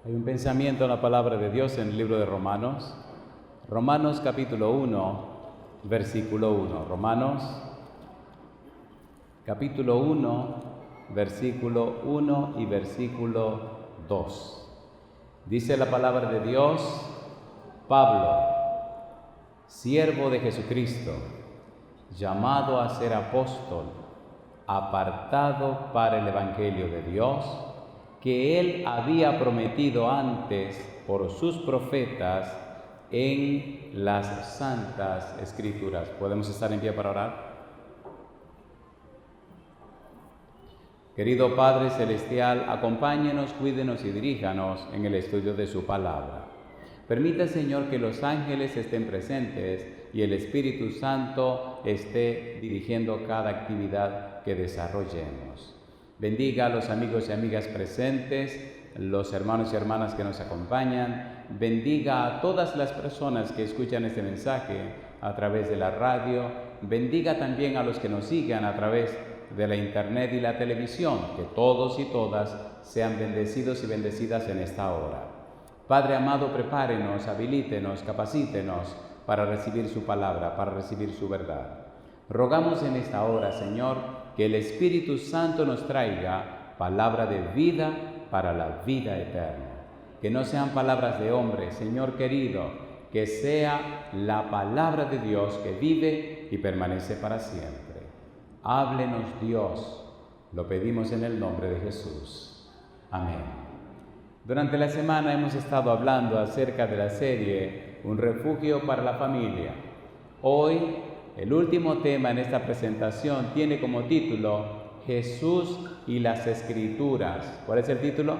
Hay un pensamiento en la palabra de Dios en el libro de Romanos. Romanos capítulo 1, versículo 1. Romanos capítulo 1, versículo 1 y versículo 2. Dice la palabra de Dios: Pablo, siervo de Jesucristo, llamado a ser apóstol, apartado para el Evangelio de Dios, que Él había prometido antes por sus profetas en las Santas Escrituras. ¿Podemos estar en pie para orar? Querido Padre Celestial, acompáñenos, cuídenos y diríjanos en el estudio de su palabra. Permita, Señor, que los ángeles estén presentes y el Espíritu Santo esté dirigiendo cada actividad que desarrollemos. Bendiga a los amigos y amigas presentes, los hermanos y hermanas que nos acompañan. Bendiga a todas las personas que escuchan este mensaje a través de la radio. Bendiga también a los que nos sigan a través de la internet y la televisión. Que todos y todas sean bendecidos y bendecidas en esta hora. Padre amado, prepárenos, habilítenos, capacítenos para recibir su palabra, para recibir su verdad. Rogamos en esta hora, Señor, que el Espíritu Santo nos traiga palabra de vida para la vida eterna. Que no sean palabras de hombre, Señor querido, que sea la palabra de Dios que vive y permanece para siempre. Háblenos, Dios, lo pedimos en el nombre de Jesús. Amén. Durante la semana hemos estado hablando acerca de la serie Un refugio para la familia. Hoy, el último tema en esta presentación tiene como título Jesús y las Escrituras. ¿Cuál es el título?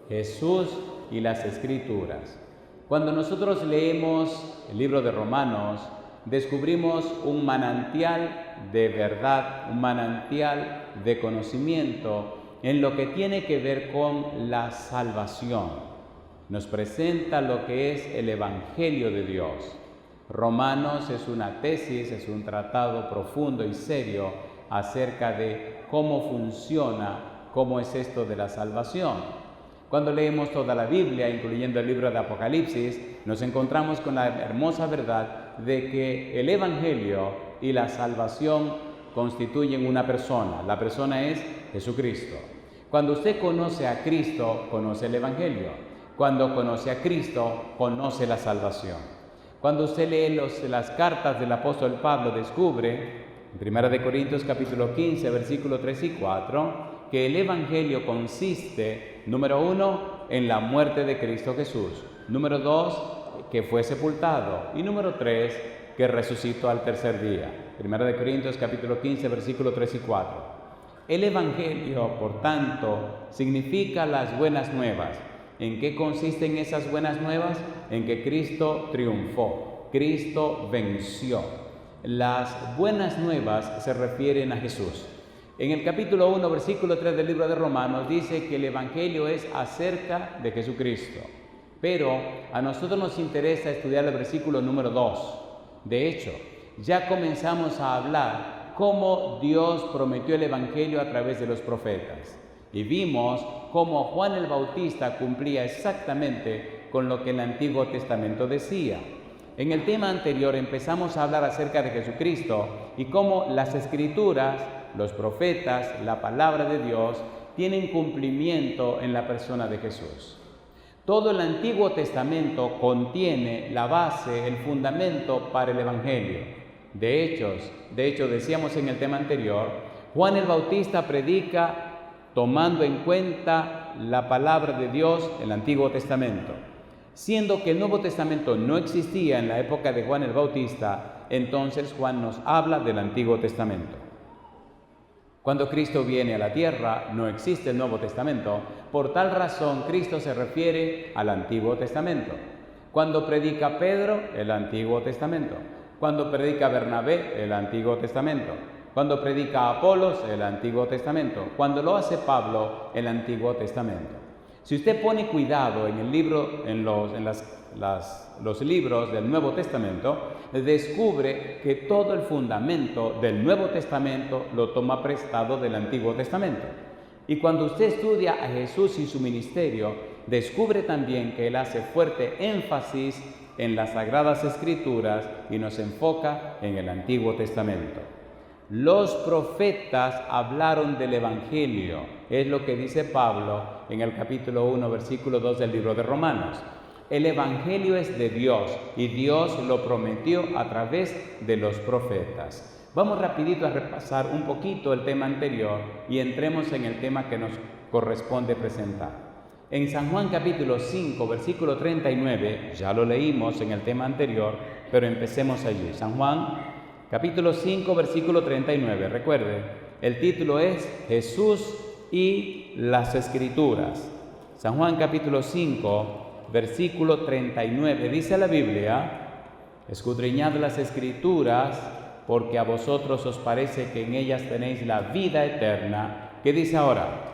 Jesús y las Escrituras. Cuando nosotros leemos el libro de Romanos, descubrimos un manantial de verdad, un manantial de conocimiento en lo que tiene que ver con la salvación. Nos presenta lo que es el Evangelio de Dios. Romanos es una tesis, es un tratado profundo y serio acerca de cómo funciona, cómo es esto de la salvación. Cuando leemos toda la Biblia, incluyendo el libro de Apocalipsis, nos encontramos con la hermosa verdad de que el Evangelio y la salvación constituyen una persona. La persona es Jesucristo. Cuando usted conoce a Cristo, conoce el Evangelio. Cuando conoce a Cristo, conoce la salvación. Cuando usted lee las cartas del apóstol Pablo, descubre, en 1 Corintios capítulo 15, versículos 3 y 4, que el Evangelio consiste, número 1, en la muerte de Cristo Jesús, número 2, que fue sepultado, y número 3, que resucitó al tercer día. 1 Corintios capítulo 15, versículos 3 y 4. El Evangelio, por tanto, significa las buenas nuevas. ¿En qué consisten esas buenas nuevas? En que Cristo triunfó, Cristo venció. Las buenas nuevas se refieren a Jesús. En el capítulo 1, versículo 3 del libro de Romanos dice que el Evangelio es acerca de Jesucristo. Pero a nosotros nos interesa estudiar el versículo número 2. De hecho, ya comenzamos a hablar cómo Dios prometió el Evangelio a través de los profetas. Y vimos cómo Juan el Bautista cumplía exactamente con lo que el Antiguo Testamento decía. En el tema anterior empezamos a hablar acerca de Jesucristo y cómo las Escrituras, los profetas, la palabra de Dios, tienen cumplimiento en la persona de Jesús. Todo el Antiguo Testamento contiene la base, el fundamento para el Evangelio. De hecho, decíamos en el tema anterior, Juan el Bautista predica tomando en cuenta la palabra de Dios, el Antiguo Testamento. Siendo que el Nuevo Testamento no existía en la época de Juan el Bautista, entonces Juan nos habla del Antiguo Testamento. Cuando Cristo viene a la tierra, no existe el Nuevo Testamento. Por tal razón, Cristo se refiere al Antiguo Testamento. Cuando predica Pedro, el Antiguo Testamento. Cuando predica Bernabé, el Antiguo Testamento. Cuando predica Apolos, el Antiguo Testamento. Cuando lo hace Pablo, el Antiguo Testamento. Si usted pone cuidado en el libro, en los libros del Nuevo Testamento, descubre que todo el fundamento del Nuevo Testamento lo toma prestado del Antiguo Testamento. Y cuando usted estudia a Jesús y su ministerio, descubre también que él hace fuerte énfasis en las Sagradas Escrituras y nos enfoca en el Antiguo Testamento. Los profetas hablaron del Evangelio, es lo que dice Pablo en el capítulo 1, versículo 2 del libro de Romanos. El Evangelio es de Dios y Dios lo prometió a través de los profetas. Vamos rapidito a repasar un poquito el tema anterior y entremos en el tema que nos corresponde presentar. En San Juan capítulo 5, versículo 39, ya lo leímos en el tema anterior, pero empecemos allí. San Juan capítulo 5, versículo 39. Recuerde, el título es Jesús y las Escrituras. San Juan capítulo 5, versículo 39. Dice la Biblia: escudriñad las Escrituras, porque a vosotros os parece que en ellas tenéis la vida eterna. ¿Qué dice ahora?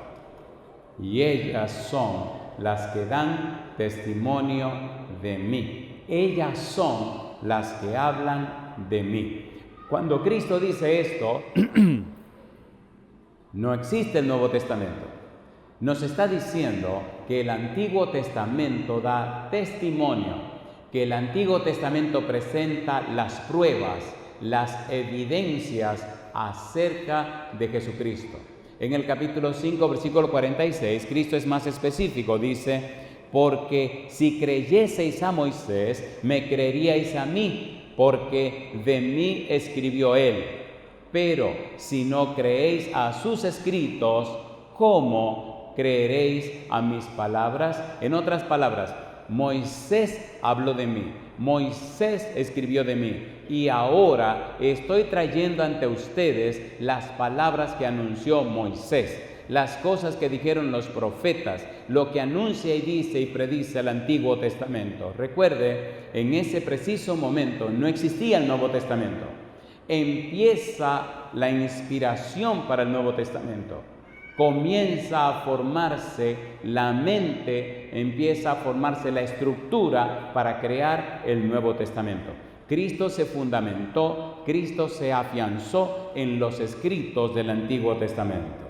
Y ellas son las que dan testimonio de mí. Ellas son las que hablan de mí. Cuando Cristo dice esto, no existe el Nuevo Testamento. Nos está diciendo que el Antiguo Testamento da testimonio, que el Antiguo Testamento presenta las pruebas, las evidencias acerca de Jesucristo. En el capítulo 5, versículo 46, Cristo es más específico, dice: porque si creyeseis a Moisés, me creeríais a mí, porque de mí escribió él. Pero si no creéis a sus escritos, ¿cómo creeréis a mis palabras? En otras palabras, Moisés habló de mí, Moisés escribió de mí, y ahora estoy trayendo ante ustedes las palabras que anunció Moisés, las cosas que dijeron los profetas, lo que anuncia y dice y predice el Antiguo Testamento. Recuerde, en ese preciso momento no existía el Nuevo Testamento. Empieza la inspiración para el Nuevo Testamento. Comienza a formarse la mente, empieza a formarse la estructura para crear el Nuevo Testamento. Cristo se fundamentó, Cristo se afianzó en los escritos del Antiguo Testamento.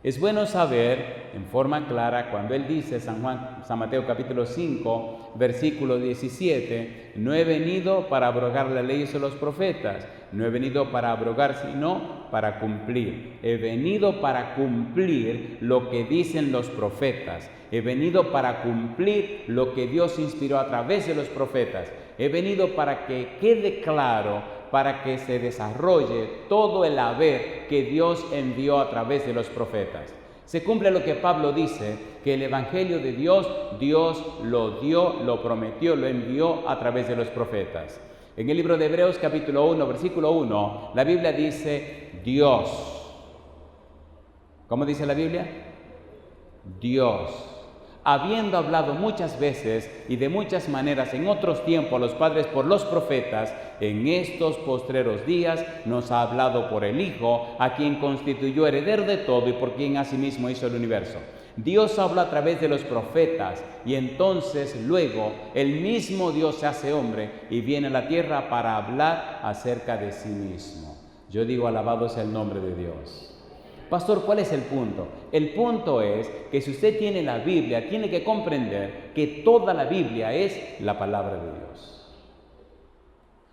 Es bueno saber en forma clara cuando él dice, San Mateo capítulo 5, versículo 17, no he venido para abrogar la ley de los profetas, no he venido para abrogar, sino para cumplir. He venido para cumplir lo que dicen los profetas. He venido para cumplir lo que Dios inspiró a través de los profetas. He venido para que quede claro, para que se desarrolle todo el haber que Dios envió a través de los profetas. Se cumple lo que Pablo dice, que el Evangelio de Dios, Dios lo dio, lo prometió, lo envió a través de los profetas. En el libro de Hebreos capítulo 1, versículo 1, la Biblia dice Dios. ¿Cómo dice la Biblia? Dios. Habiendo hablado muchas veces y de muchas maneras en otros tiempos a los padres por los profetas, en estos postreros días nos ha hablado por el Hijo, a quien constituyó heredero de todo y por quien asimismo hizo el universo. Dios habla a través de los profetas y entonces luego el mismo Dios se hace hombre y viene a la tierra para hablar acerca de sí mismo. Yo digo, alabado sea el nombre de Dios. Pastor, ¿cuál es el punto? El punto es que si usted tiene la Biblia, tiene que comprender que toda la Biblia es la palabra de Dios.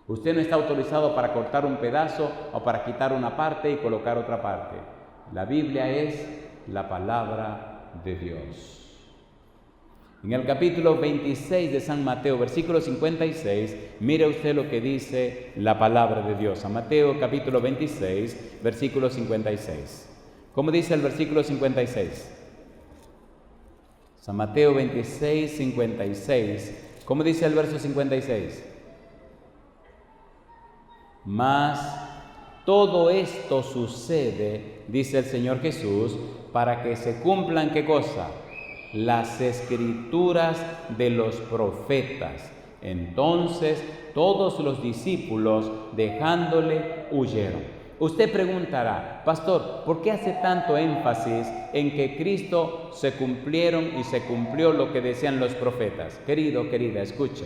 Usted no está autorizado para cortar un pedazo o para quitar una parte y colocar otra parte. La Biblia es la palabra de Dios. En el capítulo 26 de San Mateo, versículo 56, mire usted lo que dice la palabra de Dios. San Mateo capítulo 26, versículo 56. ¿Cómo dice el versículo 56? San Mateo 26, 56. ¿Cómo dice el verso 56? Mas todo esto sucede, dice el Señor Jesús, para que se cumplan, ¿qué cosa? Las escrituras de los profetas. Entonces todos los discípulos, dejándole, huyeron. Usted preguntará, pastor, ¿por qué hace tanto énfasis en que Cristo se cumplieron y se cumplió lo que decían los profetas? Querido, querida, escuche.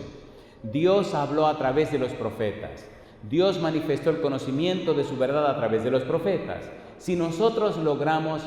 Dios habló a través de los profetas. Dios manifestó el conocimiento de su verdad a través de los profetas. Si nosotros logramos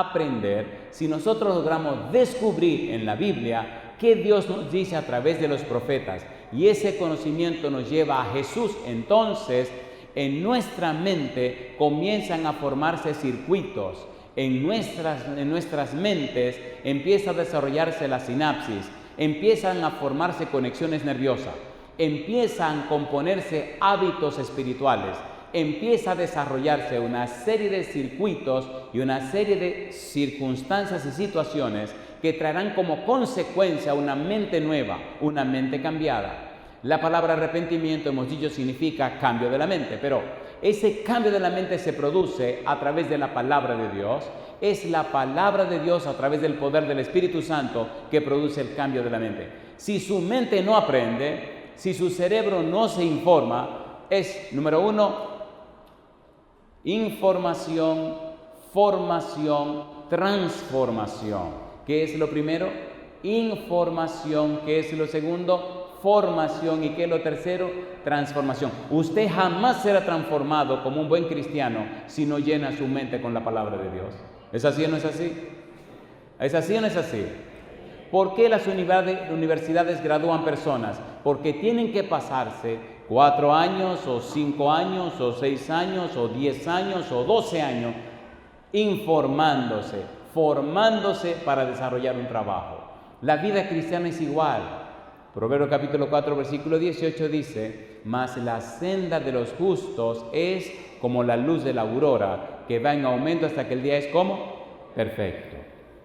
aprender si nosotros logramos descubrir en la Biblia qué Dios nos dice a través de los profetas y ese conocimiento nos lleva a Jesús. Entonces, en nuestra mente comienzan a formarse circuitos, en nuestras mentes empieza a desarrollarse la sinapsis, empiezan a formarse conexiones nerviosas, empiezan a componerse hábitos espirituales, empieza a desarrollarse una serie de circuitos y una serie de circunstancias y situaciones que traerán como consecuencia una mente nueva, una mente cambiada. La palabra arrepentimiento, hemos dicho, significa cambio de la mente, pero ese cambio de la mente se produce a través de la palabra de Dios. Es la palabra de Dios a través del poder del Espíritu Santo que produce el cambio de la mente. Si su mente no aprende, si su cerebro no se informa, es, número uno, información, formación, transformación. ¿Qué es lo primero? Información. ¿Qué es lo segundo? Formación. ¿Y qué es lo tercero? Transformación. Usted jamás será transformado como un buen cristiano si no llena su mente con la palabra de Dios. ¿Es así o no es así? ¿Es así o no es así? ¿Por qué las universidades gradúan personas? Porque tienen que pasarse 4 años o 5 años o 6 años o 10 años o 12 años informándose, formándose para desarrollar un trabajo. La vida cristiana es igual. Proverbios capítulo 4, versículo 18 dice: mas la senda de los justos es como la luz de la aurora, que va en aumento hasta que el día es como perfecto.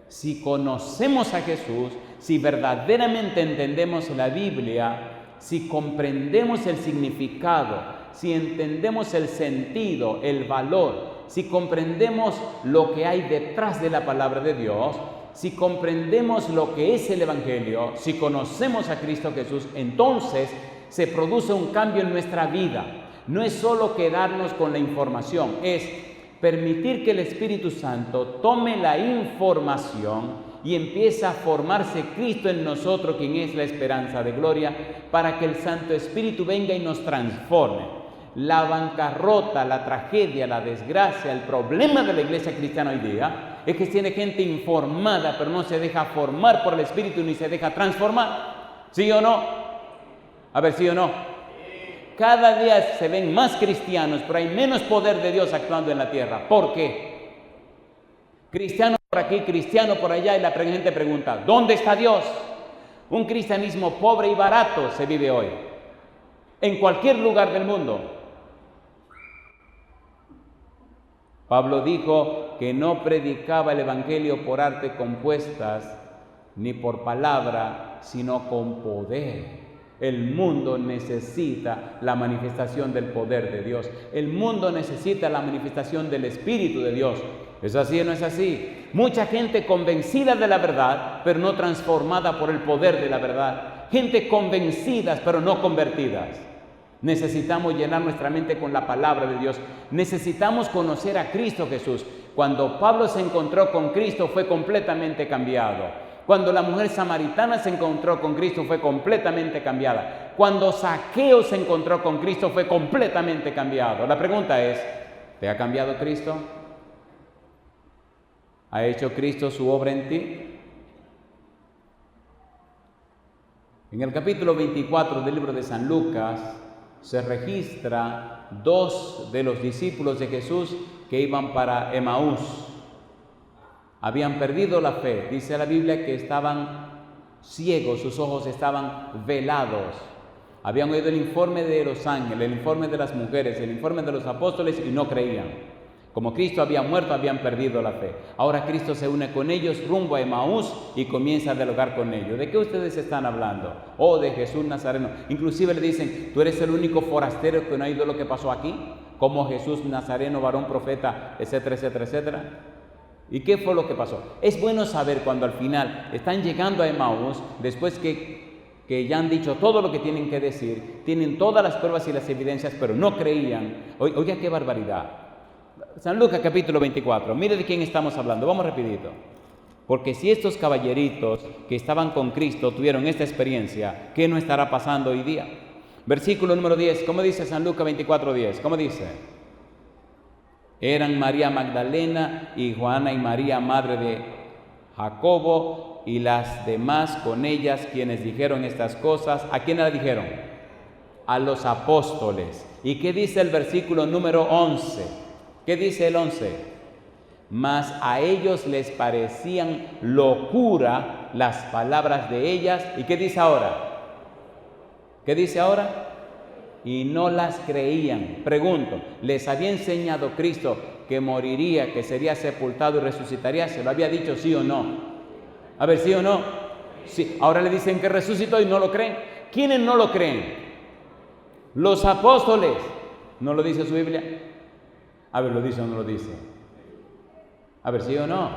Si conocemos a Jesús, si verdaderamente entendemos la Biblia, si comprendemos el significado, si entendemos el sentido, el valor, si comprendemos lo que hay detrás de la palabra de Dios, si comprendemos lo que es el Evangelio, si conocemos a Cristo Jesús, entonces se produce un cambio en nuestra vida. No es solo quedarnos con la información, es permitir que el Espíritu Santo tome la información y empiece a formarse Cristo en nosotros, quien es la esperanza de gloria, para que el Santo Espíritu venga y nos transforme. La bancarrota, la tragedia, la desgracia, el problema de la iglesia cristiana hoy día es que tiene gente informada, pero no se deja formar por el Espíritu ni se deja transformar. ¿Sí o no? A ver, ¿sí o no? Cada día se ven más cristianos, pero hay menos poder de Dios actuando en la tierra. ¿Por qué? Cristiano por aquí, cristiano por allá, y la gente pregunta: ¿dónde está Dios? Un cristianismo pobre y barato se vive hoy, en cualquier lugar del mundo. Pablo dijo que no predicaba el Evangelio por arte compuestas, ni por palabra, sino con poder. El mundo necesita la manifestación del poder de Dios. El mundo necesita la manifestación del Espíritu de Dios. ¿Es así o no es así? Mucha gente convencida de la verdad, pero no transformada por el poder de la verdad. Gente convencidas, pero no convertidas. Necesitamos llenar nuestra mente con la palabra de Dios. Necesitamos conocer a Cristo Jesús. Cuando Pablo se encontró con Cristo, fue completamente cambiado. Cuando la mujer samaritana se encontró con Cristo, fue completamente cambiada. Cuando Zaqueo se encontró con Cristo, fue completamente cambiado. La pregunta es: ¿te ha cambiado Cristo? ¿Ha hecho Cristo su obra en ti? En el capítulo 24 del libro de San Lucas se registra 2 de los discípulos de Jesús que iban para Emaús. Habían perdido la fe. Dice la Biblia que estaban ciegos, sus ojos estaban velados. Habían oído el informe de los ángeles, el informe de las mujeres, el informe de los apóstoles y no creían. Como Cristo había muerto, habían perdido la fe. Ahora Cristo se une con ellos rumbo a Emaús y comienza a dialogar con ellos. ¿De qué ustedes están hablando? Oh, de Jesús Nazareno. Inclusive le dicen: ¿tú eres el único forastero que no ha oído lo que pasó aquí? Como Jesús Nazareno, varón profeta, etcétera, etcétera, etcétera. ¿Y qué fue lo que pasó? Es bueno saber cuando al final están llegando a Emaús, después que ya han dicho todo lo que tienen que decir, tienen todas las pruebas y las evidencias, pero no creían. Oiga, qué barbaridad. San Lucas capítulo 24, mire de quién estamos hablando, vamos rapidito. Porque si estos caballeritos que estaban con Cristo tuvieron esta experiencia, ¿qué no estará pasando hoy día? Versículo número 10, ¿cómo dice San Lucas 24:10? ¿Cómo dice? Eran María Magdalena y Juana y María, madre de Jacobo, y las demás con ellas, quienes dijeron estas cosas. ¿A quién las dijeron? A los apóstoles. ¿Y qué dice el versículo número 11? ¿Qué dice el 11? Mas a ellos les parecían locura las palabras de ellas. ¿Y qué dice ahora? ¿Qué dice ahora? Y no las creían. Pregunto, ¿les había enseñado Cristo que moriría, que sería sepultado y resucitaría? ¿Se lo había dicho sí o no? A ver, ¿sí o no? Sí. Ahora le dicen que resucitó y no lo creen. ¿Quiénes no lo creen? Los apóstoles. ¿No lo dice su Biblia? A ver, ¿lo dice o no lo dice? A ver, ¿sí o no?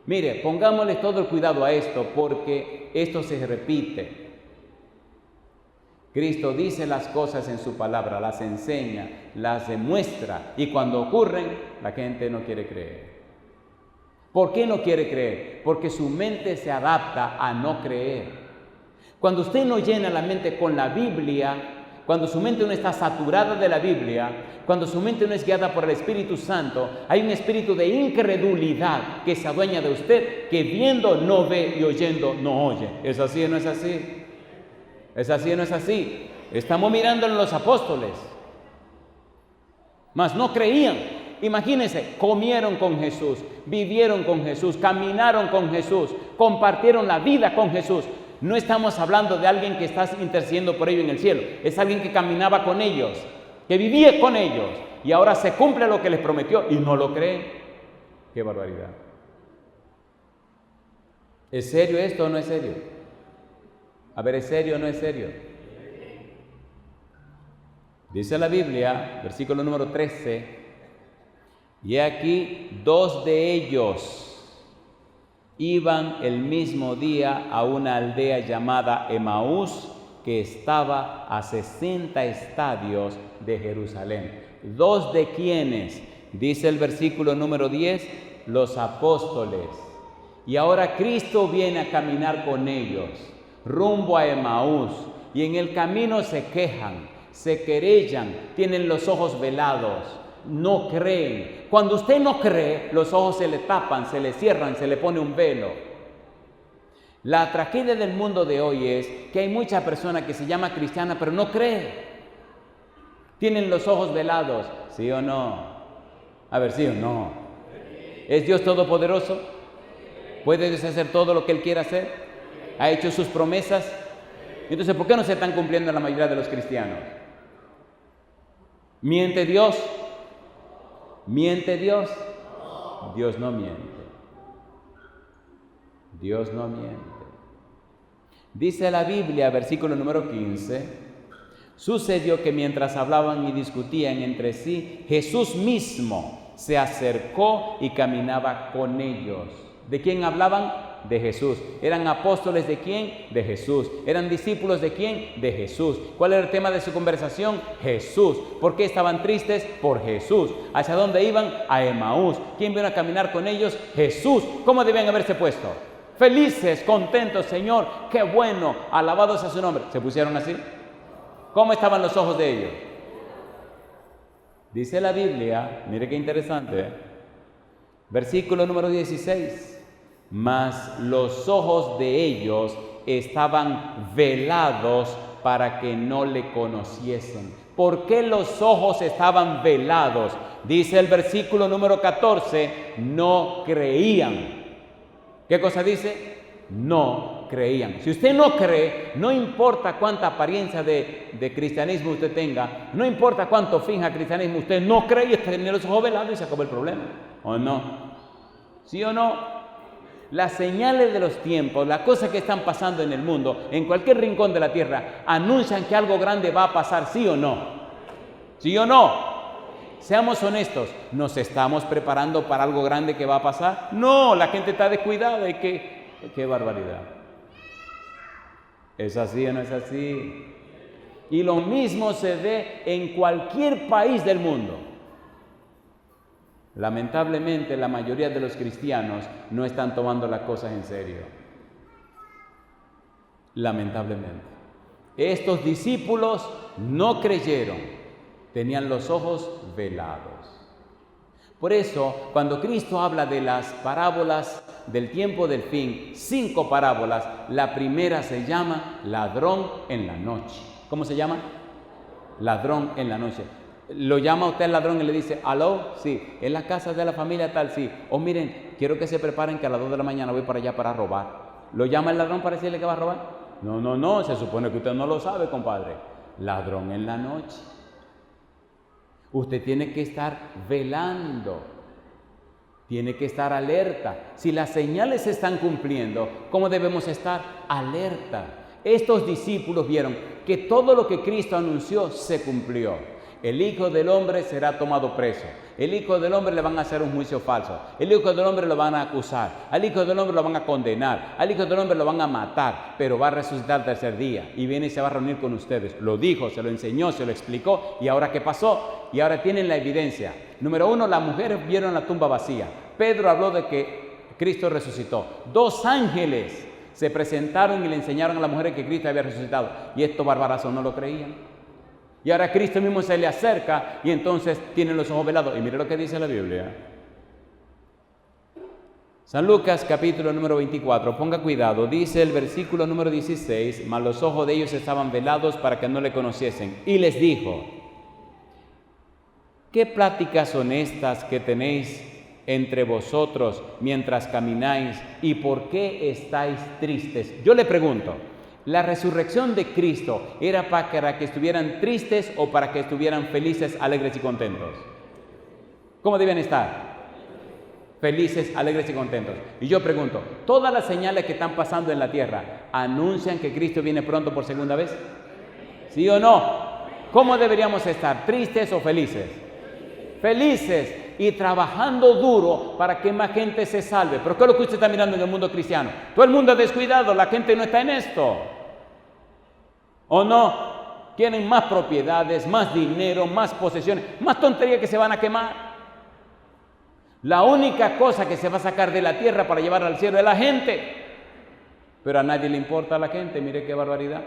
Mire, pongámosle todo el cuidado a esto, porque esto se repite. Cristo dice las cosas en su palabra, las enseña, las demuestra, y cuando ocurren, la gente no quiere creer. ¿Por qué no quiere creer? Porque su mente se adapta a no creer. Cuando usted no llena la mente con la Biblia, cuando su mente no está saturada de la Biblia, cuando su mente no es guiada por el Espíritu Santo, hay un espíritu de incredulidad que se adueña de usted, que viendo no ve y oyendo no oye. ¿Es así o no es así? ¿Es así o no es así? Estamos mirando en los apóstoles. Mas no creían. Imagínense, comieron con Jesús, vivieron con Jesús, caminaron con Jesús, compartieron la vida con Jesús. No estamos hablando de alguien que está intercediendo por ellos en el cielo. Es alguien que caminaba con ellos, que vivía con ellos. Y ahora se cumple lo que les prometió y no lo creen. ¡Qué barbaridad! ¿Es serio esto o no es serio? A ver, ¿es serio o no es serio? Dice la Biblia, versículo número 13, y aquí 2 de ellos iban el mismo día a una aldea llamada Emaús, que estaba a 60 estadios de Jerusalén. 2 de quienes, dice el versículo número 10, los apóstoles. Y ahora Cristo viene a caminar con ellos, rumbo a Emaús, y en el camino se quejan, se querellan, tienen los ojos velados, no creen. Cuando usted no cree, los ojos se le tapan, se le cierran, se le pone un velo. La tragedia del mundo de hoy es que hay mucha persona que se llama cristiana, pero no cree. Tienen los ojos velados, ¿sí o no? A ver, ¿sí o no? ¿Es Dios todopoderoso? ¿Puede Dios hacer todo lo que Él quiera hacer? ¿Ha hecho sus promesas? Entonces, ¿por qué no se están cumpliendo la mayoría de los cristianos? ¿Miente Dios? ¿Miente Dios? Dios no miente. Dios no miente. Dice la Biblia, versículo número 15, sucedió que mientras hablaban y discutían entre sí, Jesús mismo se acercó y caminaba con ellos. ¿De quién hablaban? De Jesús. ¿Eran apóstoles de quién? De Jesús. ¿Eran discípulos de quién? De Jesús. ¿Cuál era el tema de su conversación? Jesús. ¿Por qué estaban tristes? Por Jesús. ¿Hacia dónde iban? A Emaús. ¿Quién vino a caminar con ellos? Jesús. ¿Cómo debían haberse puesto? Felices, contentos, Señor, qué bueno, alabados a su nombre. ¿Se pusieron así? ¿Cómo estaban los ojos de ellos? Dice la Biblia, mire qué interesante, versículo número 16. Mas los ojos de ellos estaban velados para que no le conociesen. ¿Por qué los ojos estaban velados? Dice el versículo número 14, no creían. ¿Qué cosa dice? No creían. Si usted no cree, no importa cuánta apariencia de cristianismo usted tenga, no importa cuánto finja cristianismo, usted no cree y tiene los ojos velados y se acabó el problema. ¿O no? ¿Sí o no? Las señales de los tiempos, las cosas que están pasando en el mundo, en cualquier rincón de la tierra, anuncian que algo grande va a pasar, ¿sí o no? ¿Sí o no? Seamos honestos, ¿nos estamos preparando para algo grande que va a pasar? No, la gente está descuidada y qué barbaridad. ¿Es así o no es así? Y lo mismo se ve en cualquier país del mundo. Lamentablemente, la mayoría de los cristianos no están tomando las cosas en serio. Lamentablemente. Estos discípulos no creyeron, tenían los ojos velados. Por eso, cuando Cristo habla de las parábolas del tiempo del fin, 5 parábolas, la primera se llama ladrón en la noche. ¿Cómo se llama? Ladrón en la noche. Lo llama a usted ladrón y le dice, ¿aló? Sí. ¿En la casa de la familia tal? Sí. O miren, quiero que se preparen que a las 2 de la mañana voy para allá para robar. ¿Lo llama el ladrón para decirle que va a robar? No, se supone que usted no lo sabe, compadre. Ladrón en la noche. Usted tiene que estar velando, tiene que estar alerta. Si las señales se están cumpliendo, ¿cómo debemos estar? Alerta. Estos discípulos vieron que todo lo que Cristo anunció se cumplió. El Hijo del Hombre será tomado preso. El Hijo del Hombre le van a hacer un juicio falso. El Hijo del Hombre lo van a acusar. Al Hijo del Hombre lo van a condenar. Al Hijo del Hombre lo van a matar, pero va a resucitar al tercer día. Y viene y se va a reunir con ustedes. Lo dijo, se lo enseñó, se lo explicó. ¿Y ahora qué pasó? Y ahora tienen la evidencia. Número 1, las mujeres vieron la tumba vacía. Pedro habló de que Cristo resucitó. 2 ángeles se presentaron y le enseñaron a las mujeres que Cristo había resucitado. Y estos barbarazos no lo creían. Y ahora Cristo mismo se le acerca y entonces tienen los ojos velados. Y mire lo que dice la Biblia. San Lucas capítulo número 24, ponga cuidado, dice el versículo número 16, mas los ojos de ellos estaban velados para que no le conociesen. Y les dijo, ¿qué pláticas son estas que tenéis entre vosotros mientras camináis? ¿Y por qué estáis tristes? Yo le pregunto, ¿la resurrección de Cristo era para que estuvieran tristes o para que estuvieran felices, alegres y contentos? ¿Cómo deben estar? Felices, alegres y contentos. Y yo pregunto, ¿todas las señales que están pasando en la tierra anuncian que Cristo viene pronto por segunda vez? ¿Sí o no? ¿Cómo deberíamos estar? ¿Tristes o felices? Felices y trabajando duro para que más gente se salve. Pero ¿qué es lo que usted está mirando en el mundo cristiano? Todo el mundo es descuidado, la gente no está en esto. ¿O no? Quieren más propiedades, más dinero, más posesiones, más tonterías que se van a quemar. La única cosa que se va a sacar de la tierra para llevar al cielo es la gente. Pero a nadie le importa a la gente, mire qué barbaridad.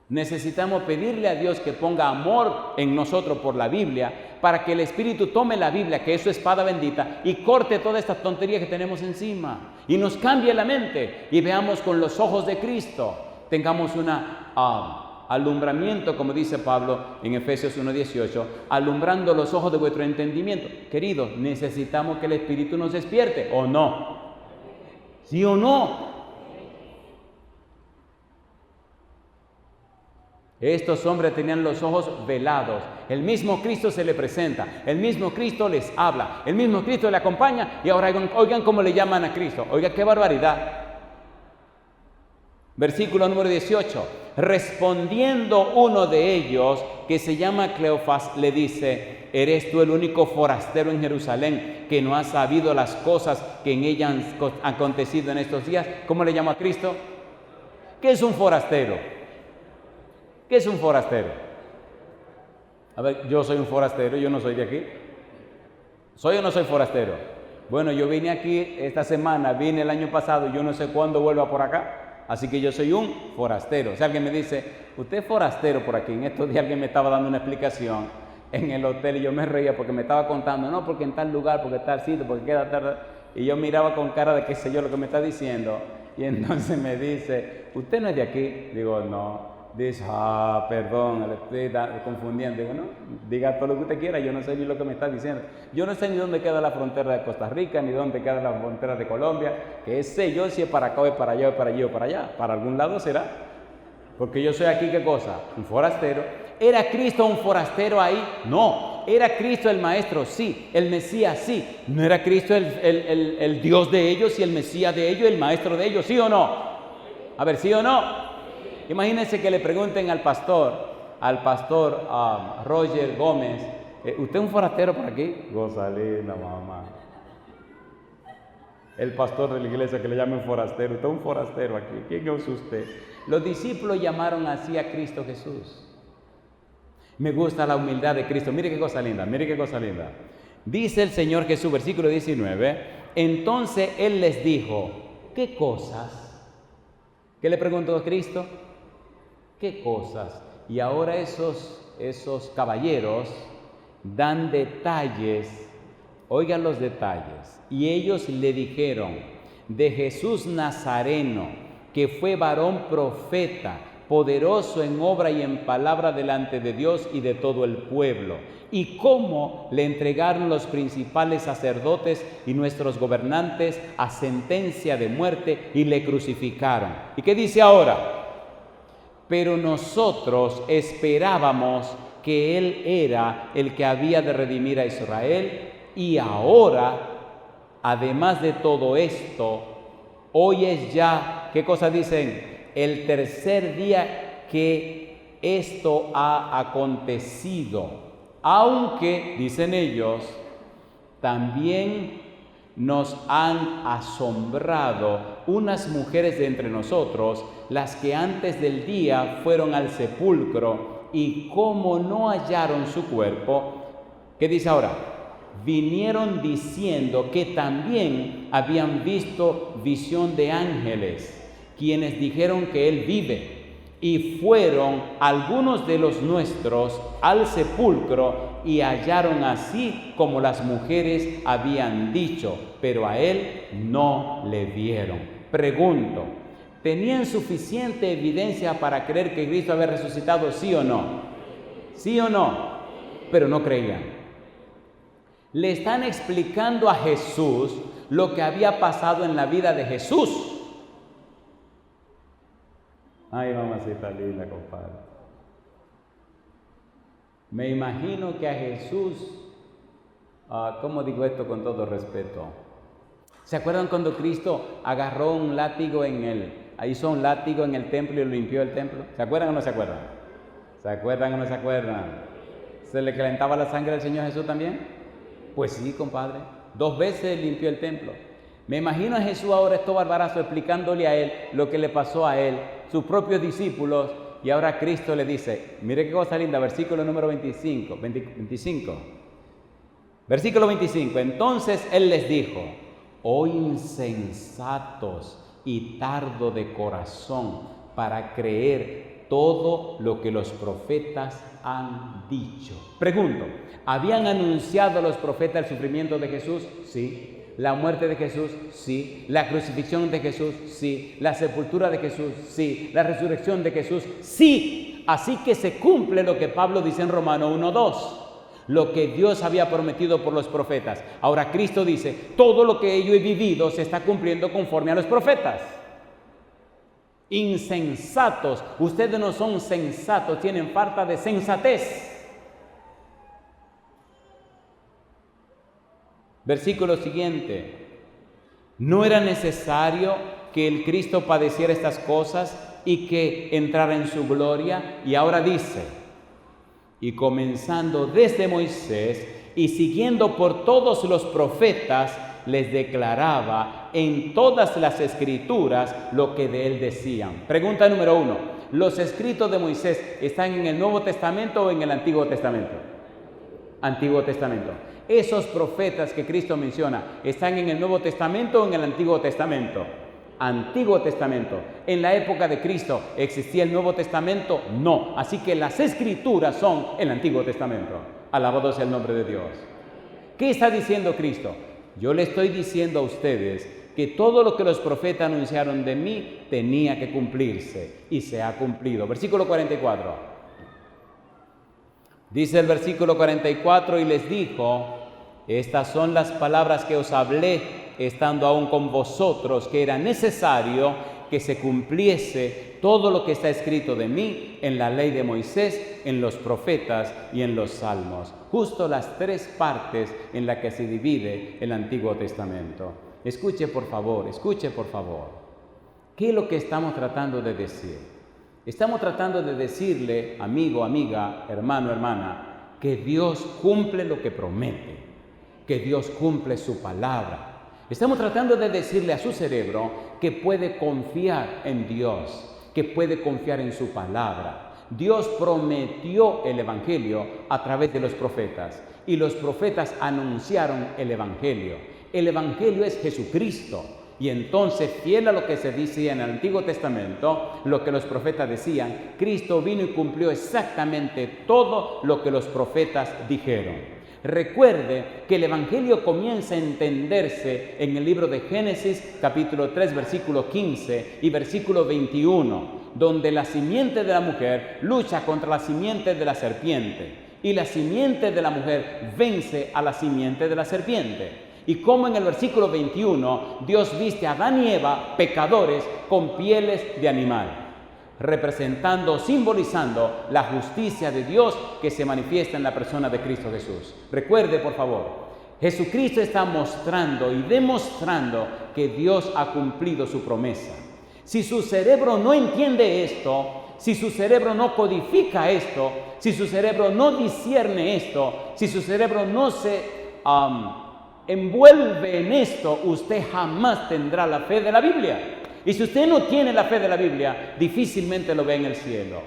Necesitamos pedirle a Dios que ponga amor en nosotros por la Biblia, para que el Espíritu tome la Biblia, que es su espada bendita, y corte todas estas tonterías que tenemos encima, y nos cambie la mente, y veamos con los ojos de Cristo. Tengamos un alumbramiento, como dice Pablo en Efesios 1:18, alumbrando los ojos de vuestro entendimiento. Queridos, necesitamos que el Espíritu nos despierte, ¿o no? ¿Sí o no? Estos hombres tenían los ojos velados. El mismo Cristo se le presenta, el mismo Cristo les habla, el mismo Cristo le acompaña, y ahora oigan cómo le llaman a Cristo. Oiga, qué barbaridad. Versículo número 18. Respondiendo uno de ellos, que se llama Cleofas, le dice, ¿eres tú el único forastero en Jerusalén que no ha sabido las cosas que en ella han acontecido en estos días? ¿Cómo le llama a Cristo? ¿Qué es un forastero? ¿Qué es un forastero? A ver, yo soy un forastero, yo no soy de aquí. ¿Soy o no soy forastero? Bueno, yo vine aquí esta semana, vine el año pasado, yo no sé cuándo vuelva por acá, así que yo soy un forastero. Si alguien me dice, usted es forastero por aquí, en estos días alguien me estaba dando una explicación en el hotel y yo me reía porque me estaba contando, no, porque en tal lugar, porque tal sitio, porque queda tal... Y yo miraba con cara de qué sé yo lo que me está diciendo, y entonces me dice, ¿usted no es de aquí? Digo, no. Dice, perdón, le estoy confundiendo. Digo, no, diga todo lo que usted quiera, yo no sé ni lo que me está diciendo. Yo no sé ni dónde queda la frontera de Costa Rica, ni dónde queda la frontera de Colombia, que sé yo si es para acá o es para allá, o para allí o para allá. Para algún lado será. Porque yo soy aquí, ¿qué cosa? Un forastero. ¿Era Cristo un forastero ahí? No. ¿Era Cristo el Maestro? Sí. ¿El Mesías? Sí. ¿No era Cristo el Dios de ellos y el Mesías de ellos, el Maestro de ellos? ¿Sí o no? A ver, ¿sí o no? Imagínense que le pregunten al pastor Roger Gómez, ¿usted es un forastero por aquí? Gozalina, mamá. El pastor de la iglesia que le llamen forastero, usted es un forastero aquí. ¿Quién es usted? Los discípulos llamaron así a Cristo Jesús. Me gusta la humildad de Cristo. Mire qué cosa linda, mire qué cosa linda. Dice el Señor Jesús, versículo 19, entonces Él les dijo, ¿qué cosas? ¿Qué le preguntó Cristo? ¿Qué cosas? Y ahora esos caballeros dan detalles Oigan los detalles. Y ellos le dijeron: de Jesús Nazareno, que fue varón profeta, poderoso en obra y en palabra delante de Dios y de todo el pueblo, y cómo le entregaron los principales sacerdotes y nuestros gobernantes a sentencia de muerte y le crucificaron. ¿Y qué dice ahora? Pero nosotros esperábamos que Él era el que había de redimir a Israel, y ahora, además de todo esto, hoy es ya, ¿qué cosa dicen? El tercer día que esto ha acontecido, aunque, dicen ellos, también nos han asombrado unas mujeres de entre nosotros, las que antes del día fueron al sepulcro, y como no hallaron su cuerpo, ¿qué dice ahora? Vinieron diciendo que también habían visto visión de ángeles, quienes dijeron que Él vive. Y fueron algunos de los nuestros al sepulcro y hallaron así como las mujeres habían dicho, pero a Él no le vieron. Pregunto, ¿tenían suficiente evidencia para creer que Cristo había resucitado, sí o no? ¿Sí o no? Pero no creían. Le están explicando a Jesús lo que había pasado en la vida de Jesús. Ay, mamacita linda, compadre. Me imagino que a Jesús, ¿cómo digo esto con todo respeto? ¿Se acuerdan cuando Cristo agarró un látigo hizo un látigo en el templo y limpió el templo? ¿Se acuerdan o no se acuerdan? ¿Se acuerdan o no se acuerdan? ¿Se le calentaba la sangre al Señor Jesús también? Pues sí, compadre. 2 veces limpió el templo. Me imagino a Jesús ahora, estos barbarazos, explicándole a Él lo que le pasó a Él, sus propios discípulos, y ahora Cristo le dice, mire qué cosa linda, versículo número 25. Versículo 25. Entonces Él les dijo: oh insensatos y tardo de corazón para creer todo lo que los profetas han dicho. Pregunto, ¿habían anunciado los profetas el sufrimiento de Jesús? Sí. ¿La muerte de Jesús? Sí. ¿La crucifixión de Jesús? Sí. ¿La sepultura de Jesús? Sí. ¿La resurrección de Jesús? Sí. Así que se cumple lo que Pablo dice en Romanos 1:2. Lo que Dios había prometido por los profetas. Ahora Cristo dice, todo lo que yo he vivido se está cumpliendo conforme a los profetas. Insensatos, ustedes no son sensatos, tienen falta de sensatez. Versículo siguiente. ¿No era necesario que el Cristo padeciera estas cosas y que entrara en su gloria? Y ahora dice, y comenzando desde Moisés y siguiendo por todos los profetas, les declaraba en todas las escrituras lo que de él decían. Pregunta número 1. ¿Los escritos de Moisés están en el Nuevo Testamento o en el Antiguo Testamento? Antiguo Testamento. Esos profetas que Cristo menciona, ¿están en el Nuevo Testamento o en el Antiguo Testamento? Antiguo Testamento. ¿En la época de Cristo existía el Nuevo Testamento? No. Así que las escrituras son el Antiguo Testamento. Alabado sea el nombre de Dios. ¿Qué está diciendo Cristo? Yo le estoy diciendo a ustedes que todo lo que los profetas anunciaron de mí tenía que cumplirse y se ha cumplido. Versículo 44. Dice el versículo 44, y les dijo, estas son las palabras que os hablé estando aún con vosotros, que era necesario que se cumpliese todo lo que está escrito de mí en la ley de Moisés, en los profetas y en los salmos. Justo las 3 partes en las que se divide el Antiguo Testamento. Escuche por favor. ¿Qué es lo que estamos tratando de decir? Estamos tratando de decirle, amigo, amiga, hermano, hermana, que Dios cumple lo que promete, que Dios cumple su palabra. Estamos tratando de decirle a su cerebro que puede confiar en Dios, que puede confiar en su palabra. Dios prometió el Evangelio a través de los profetas y los profetas anunciaron el Evangelio. El Evangelio es Jesucristo. Y entonces, fiel a lo que se decía en el Antiguo Testamento, lo que los profetas decían, Cristo vino y cumplió exactamente todo lo que los profetas dijeron. Recuerde que el Evangelio comienza a entenderse en el libro de Génesis, capítulo 3, versículo 15 y versículo 21, donde la simiente de la mujer lucha contra la simiente de la serpiente y la simiente de la mujer vence a la simiente de la serpiente. Y como en el versículo 21, Dios viste a Adán y Eva, pecadores, con pieles de animal, representando, simbolizando la justicia de Dios que se manifiesta en la persona de Cristo Jesús. Recuerde, por favor, Jesucristo está mostrando y demostrando que Dios ha cumplido su promesa. Si su cerebro no entiende esto, si su cerebro no codifica esto, si su cerebro no discierne esto, si su cerebro no se envuelve en esto, usted jamás tendrá la fe de la Biblia. Y si usted no tiene la fe de la Biblia, difícilmente lo ve en el cielo.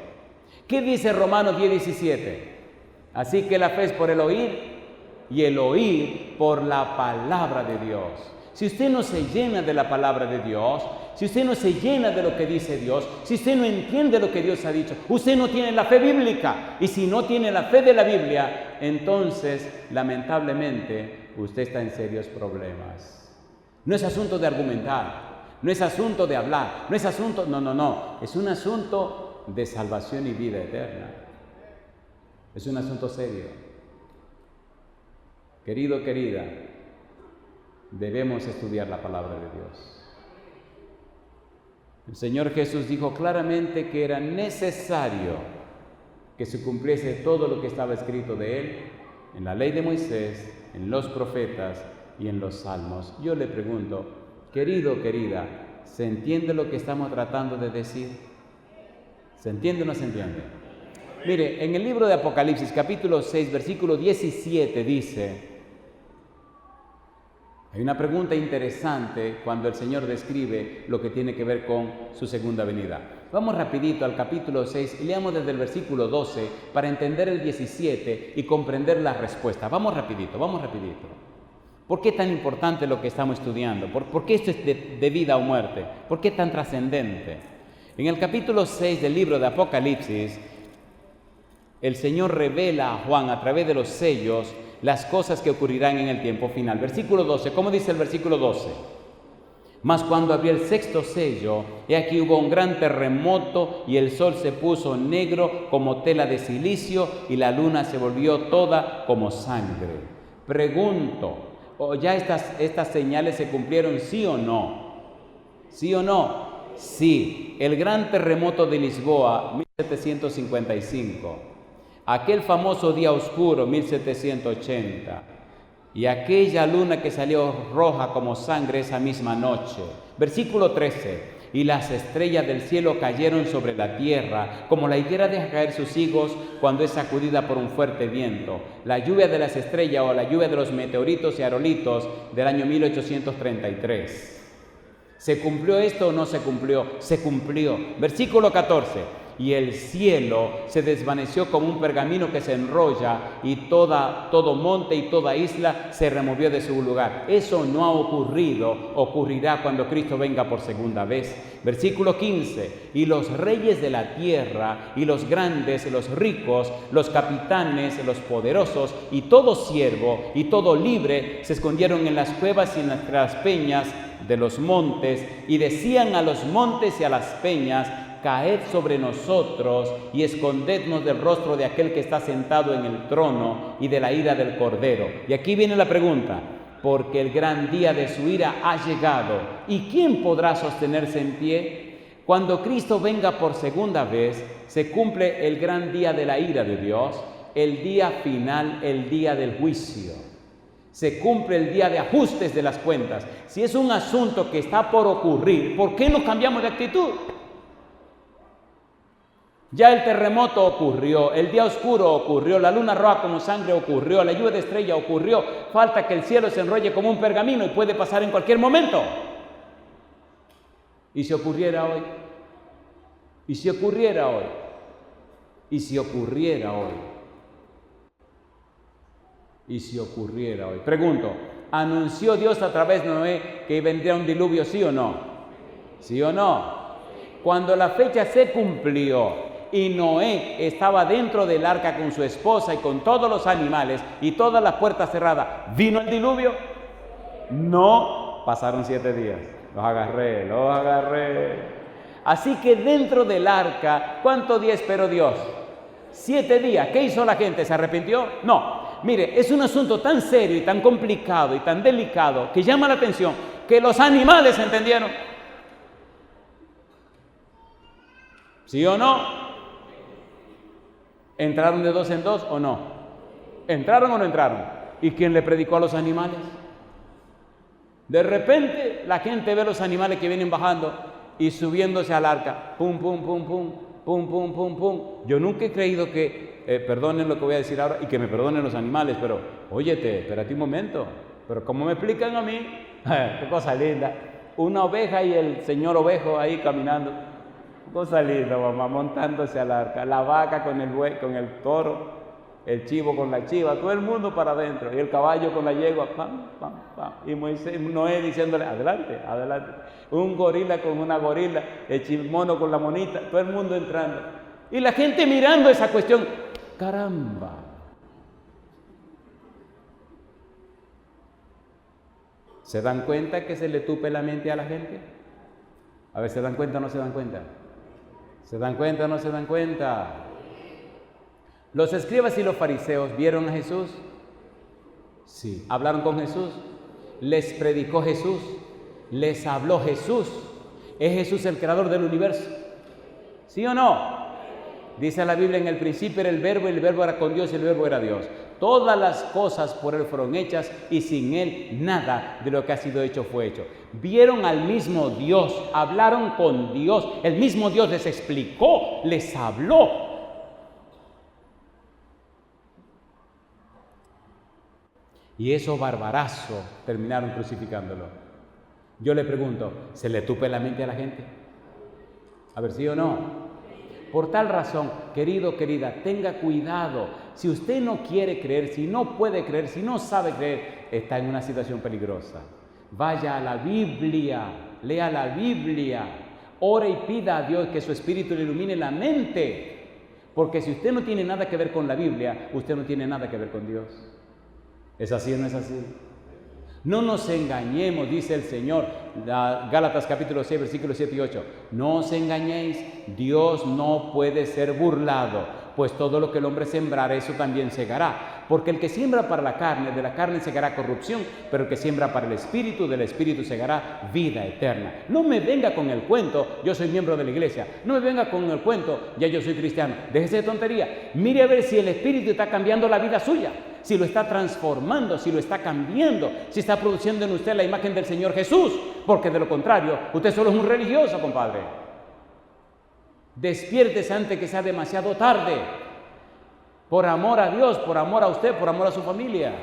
¿Qué dice Romanos 10:17? Así que la fe es por el oír y el oír por la palabra de Dios. Si usted no se llena de la palabra de Dios, si usted no se llena de lo que dice Dios, si usted no entiende lo que Dios ha dicho, usted no tiene la fe bíblica. Y si no tiene la fe de la Biblia, entonces, lamentablemente, usted está en serios problemas. No es asunto de argumentar, no es asunto de hablar, no es asunto, no, es un asunto de salvación y vida eterna. Es un asunto serio. Querido, querida, debemos estudiar la palabra de Dios. El Señor Jesús dijo claramente que era necesario que se cumpliese todo lo que estaba escrito de Él en la ley de Moisés, en los profetas y en los salmos. Yo le pregunto, querido, querida, ¿se entiende lo que estamos tratando de decir? ¿Se entiende o no se entiende? Mire, en el libro de Apocalipsis, capítulo 6, versículo 17, dice... Hay una pregunta interesante cuando el Señor describe lo que tiene que ver con su segunda venida. Vamos rapidito al capítulo 6 y leamos desde el versículo 12 para entender el 17 y comprender la respuesta. Vamos rapidito. ¿Por qué tan importante lo que estamos estudiando? ¿Por qué esto es de vida o muerte? ¿Por qué tan trascendente? En el capítulo 6 del libro de Apocalipsis, el Señor revela a Juan a través de los sellos las cosas que ocurrirán en el tiempo final. Versículo 12, ¿cómo dice el versículo 12? Mas cuando abrió el sexto sello, he aquí hubo un gran terremoto y el sol se puso negro como tela de silicio y la luna se volvió toda como sangre. Pregunto, ¿ya estas señales se cumplieron, sí o no? ¿Sí o no? Sí. El gran terremoto de Lisboa, 1755. Aquel famoso día oscuro, 1780, y aquella luna que salió roja como sangre esa misma noche. Versículo 13, y las estrellas del cielo cayeron sobre la tierra, como la higuera deja caer sus higos cuando es sacudida por un fuerte viento. La lluvia de las estrellas o la lluvia de los meteoritos y aerolitos del año 1833. ¿Se cumplió esto o no se cumplió? Se cumplió. Versículo 14. Y el cielo se desvaneció como un pergamino que se enrolla y todo monte y toda isla se removió de su lugar. Eso no ha ocurrido, ocurrirá cuando Cristo venga por segunda vez. Versículo 15. Y los reyes de la tierra y los grandes, los ricos, los capitanes, los poderosos y todo siervo y todo libre se escondieron en las cuevas y en las peñas de los montes y decían a los montes y a las peñas: caed sobre nosotros y escondednos del rostro de aquel que está sentado en el trono y de la ira del Cordero. Y aquí viene la pregunta: porque el gran día de su ira ha llegado, ¿y quién podrá sostenerse en pie? Cuando Cristo venga por segunda vez, se cumple el gran día de la ira de Dios, el día final, el día del juicio. Se cumple el día de ajustes de las cuentas. Si es un asunto que está por ocurrir, ¿por qué no cambiamos de actitud? Ya el terremoto ocurrió, el día oscuro ocurrió, la luna roja como sangre ocurrió, la lluvia de estrella ocurrió. Falta que el cielo se enrolle como un pergamino y puede pasar en cualquier momento. ¿Y si ocurriera hoy? ¿Y si ocurriera hoy? ¿Y si ocurriera hoy? ¿Y si ocurriera hoy? Pregunto, ¿anunció Dios a través de Noé que vendría un diluvio, sí o no? ¿Sí o no? Cuando la fecha se cumplió y Noé estaba dentro del arca con su esposa y con todos los animales y todas las puertas cerradas, ¿vino el diluvio? No, pasaron 7 días. Los agarré. Así que dentro del arca, ¿cuántos días esperó Dios? 7 días. ¿Qué hizo la gente? ¿Se arrepintió? No. Mire, es un asunto tan serio y tan complicado y tan delicado que llama la atención que los animales entendieron. ¿Sí o no? ¿Entraron de 2 en 2 o no? ¿Entraron o no entraron? ¿Y quién le predicó a los animales? De repente la gente ve los animales que vienen bajando y subiéndose al arca. Pum, pum, pum, pum, pum, pum, pum, pum. Yo nunca he creído que, perdonen lo que voy a decir ahora y que me perdonen los animales, pero, óyete, espérate un momento. Pero ¿cómo me explican a mí? Qué cosa linda. Una oveja y el señor ovejo ahí caminando. Cosa linda, mamá, montándose al arca. La vaca con el buey, con el toro, el chivo con la chiva, todo el mundo para adentro. Y el caballo con la yegua, pam, pam, pam. Y Noé diciéndole, adelante, adelante. Un gorila con una gorila, el mono con la monita, todo el mundo entrando. Y la gente mirando esa cuestión. ¡Caramba! ¿Se dan cuenta que se le tupe la mente a la gente? A ver, ¿se dan cuenta o no se dan cuenta? ¿Se dan cuenta o no se dan cuenta? Los escribas y los fariseos vieron a Jesús. Sí. Hablaron con Jesús. Les predicó Jesús. Les habló Jesús. ¿Es Jesús el creador del universo? ¿Sí o no? Dice la Biblia, en el principio era el verbo, y el verbo era con Dios, y el verbo era Dios. Todas las cosas por Él fueron hechas, y sin Él nada de lo que ha sido hecho fue hecho. Vieron al mismo Dios, hablaron con Dios, el mismo Dios les explicó, les habló. Y esos barbarazos terminaron crucificándolo. Yo le pregunto, ¿se le tupe la mente a la gente? A ver, ¿sí o no? Por tal razón, querido, querida, tenga cuidado. Si usted no quiere creer, si no puede creer, si no sabe creer, está en una situación peligrosa. Vaya a la Biblia, lea la Biblia, ore y pida a Dios que su espíritu le ilumine la mente. Porque si usted no tiene nada que ver con la Biblia, usted no tiene nada que ver con Dios. ¿Es así o no es así? No nos engañemos, dice el Señor, Gálatas capítulo 6, versículos 7 y 8. No os engañéis, Dios no puede ser burlado, pues todo lo que el hombre sembrare, eso también segará. Porque el que siembra para la carne, de la carne segará corrupción, pero el que siembra para el Espíritu, del Espíritu segará vida eterna. No me venga con el cuento, yo soy miembro de la iglesia. No me venga con el cuento, ya yo soy cristiano. Déjese de tontería. Mire a ver si el Espíritu está cambiando la vida suya, si lo está transformando, si lo está cambiando, si está produciendo en usted la imagen del Señor Jesús, porque de lo contrario, usted solo es un religioso, compadre. Despiértese antes que sea demasiado tarde, por amor a Dios, por amor a usted, por amor a su familia.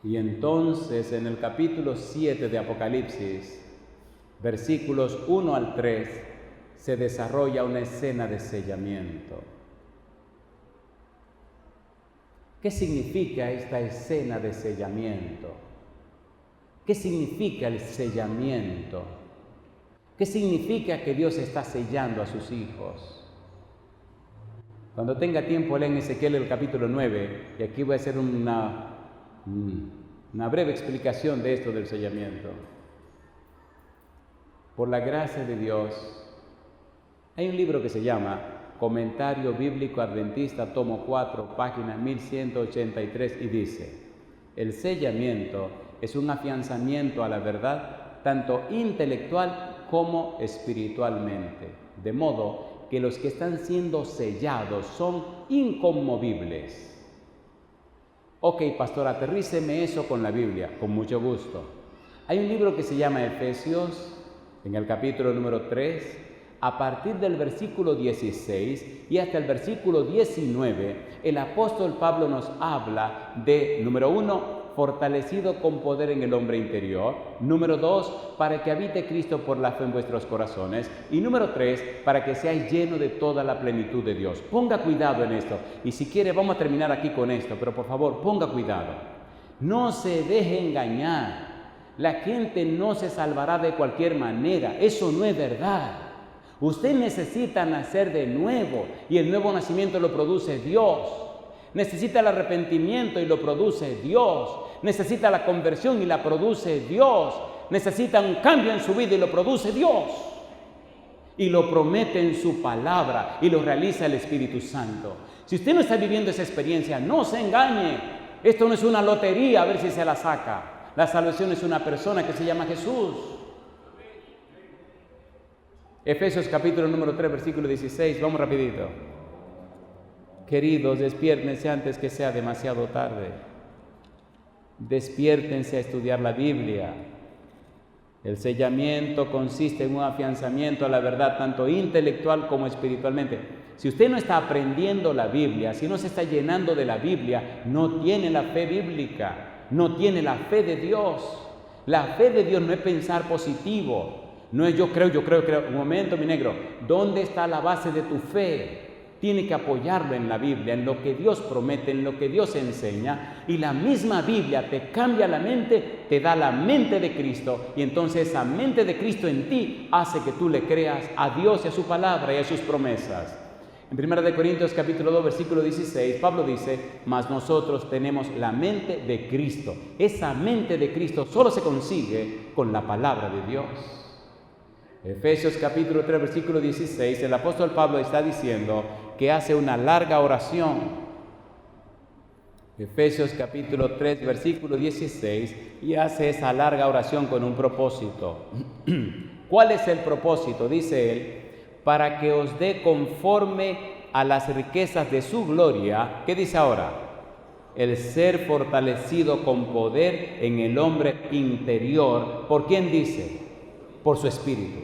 Y entonces en el capítulo 7 de Apocalipsis, versículos 1 al 3, se desarrolla una escena de sellamiento. ¿Qué significa esta escena de sellamiento? ¿Qué significa el sellamiento? ¿Qué significa que Dios está sellando a sus hijos? Cuando tenga tiempo, leen Ezequiel el capítulo 9, y aquí voy a hacer una breve explicación de esto del sellamiento. Por la gracia de Dios, hay un libro que se llama Comentario Bíblico Adventista, tomo 4, página 1183, y dice: el sellamiento es un afianzamiento a la verdad, tanto intelectual como espiritualmente, de modo que los que están siendo sellados son inconmovibles. Ok, pastor, aterríceme eso con la Biblia, con mucho gusto. Hay un libro que se llama Efesios, en el capítulo número 3, a partir del versículo 16 y hasta el versículo 19, el apóstol Pablo nos habla de, número 1, fortalecido con poder en el hombre interior. Número 2, para que habite Cristo por la fe en vuestros corazones. Y número 3, para que seáis llenos de toda la plenitud de Dios. Ponga cuidado en esto. Y si quiere, vamos a terminar aquí con esto, pero por favor, ponga cuidado. No se deje engañar. La gente no se salvará de cualquier manera. Eso no es verdad. Usted necesita nacer de nuevo y el nuevo nacimiento lo produce Dios. Necesita el arrepentimiento y lo produce Dios. Necesita la conversión y la produce Dios. Necesita un cambio en su vida y lo produce Dios. Y lo promete en su palabra y lo realiza el Espíritu Santo. Si usted no está viviendo esa experiencia, no se engañe. Esto no es una lotería a ver si se la saca. La salvación es una persona que se llama Jesús. Efesios capítulo número 3, versículo 16. Vamos rapidito. Queridos, despiértense antes que sea demasiado tarde. Despiértense a estudiar la Biblia. El sellamiento consiste en un afianzamiento a la verdad, tanto intelectual como espiritualmente. Si usted no está aprendiendo la Biblia, si no se está llenando de la Biblia, no tiene la fe bíblica. No tiene la fe de Dios. La fe de Dios no es pensar positivo. No es yo creo. Un momento, mi negro. ¿Dónde está la base de tu fe? Tiene que apoyarlo en la Biblia, en lo que Dios promete, en lo que Dios enseña. Y la misma Biblia te cambia la mente, te da la mente de Cristo. Y entonces esa mente de Cristo en ti hace que tú le creas a Dios y a su palabra y a sus promesas. En 1 Corintios capítulo 2, versículo 16, Pablo dice, mas nosotros tenemos la mente de Cristo. Esa mente de Cristo solo se consigue con la palabra de Dios. Efesios capítulo 3, versículo 16, el apóstol Pablo está diciendo que hace una larga oración. Efesios capítulo 3, versículo 16, y hace esa larga oración con un propósito. ¿Cuál es el propósito? Dice él, para que os dé conforme a las riquezas de su gloria. ¿Qué dice ahora? El ser fortalecido con poder en el hombre interior. ¿Por quién dice? Por su espíritu.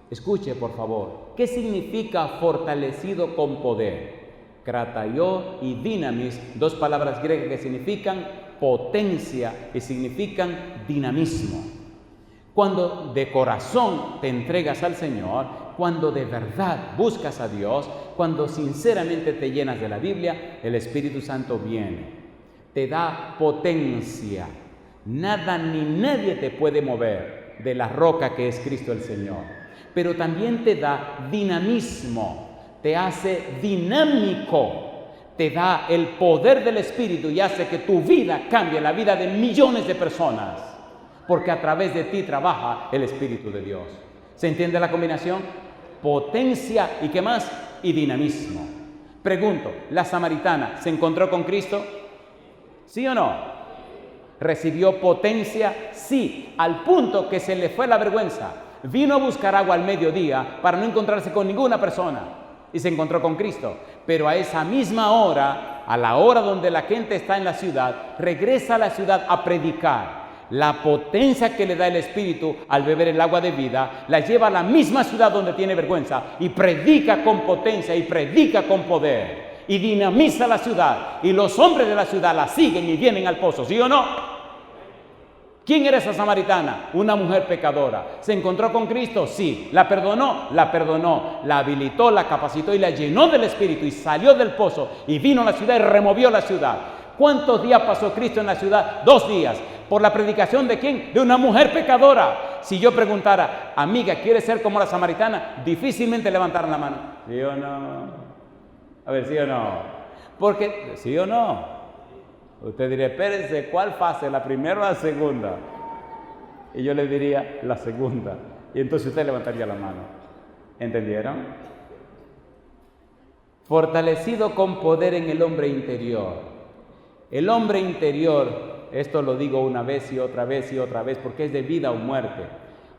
Escuche, por favor. ¿Qué significa fortalecido con poder? Krataió y dinamis, dos palabras griegas que significan potencia y significan dinamismo. Cuando de corazón te entregas al Señor, cuando de verdad buscas a Dios, cuando sinceramente te llenas de la Biblia, el Espíritu Santo viene, te da potencia. Nada ni nadie te puede mover de la roca que es Cristo el Señor. Pero también te da dinamismo, te hace dinámico, te da el poder del Espíritu y hace que tu vida cambie, la vida de millones de personas, porque a través de ti trabaja el Espíritu de Dios. ¿Se entiende la combinación? Potencia y ¿qué más? Y dinamismo. Pregunto, ¿la samaritana se encontró con Cristo? ¿Sí o no? ¿Recibió potencia? Sí, al punto que se le fue la vergüenza. Vino a buscar agua al mediodía para no encontrarse con ninguna persona y se encontró con Cristo. Pero a esa misma hora, a la hora donde la gente está en la ciudad, regresa a la ciudad a predicar. La potencia que le da el Espíritu al beber el agua de vida la lleva a la misma ciudad donde tiene vergüenza y predica con potencia y predica con poder y dinamiza la ciudad y los hombres de la ciudad la siguen y vienen al pozo, ¿sí o no? ¿Quién era esa samaritana? Una mujer pecadora. ¿Se encontró con Cristo? Sí. ¿La perdonó? La perdonó. La habilitó, la capacitó y la llenó del Espíritu y salió del pozo y vino a la ciudad y removió la ciudad. ¿Cuántos días pasó Cristo en la ciudad? 2 días. ¿Por la predicación de quién? De una mujer pecadora. Si yo preguntara, amiga, ¿quieres ser como la samaritana? Difícilmente levantaran la mano. ¿Sí o no? A ver, ¿sí o no? Porque, ¿sí o no? Usted diría, espérense, ¿cuál fase? ¿La primera o la segunda? Y yo le diría, la segunda. Y entonces usted levantaría la mano. ¿Entendieron? Fortalecido con poder en el hombre interior. El hombre interior, esto lo digo una vez y otra vez y otra vez porque es de vida o muerte.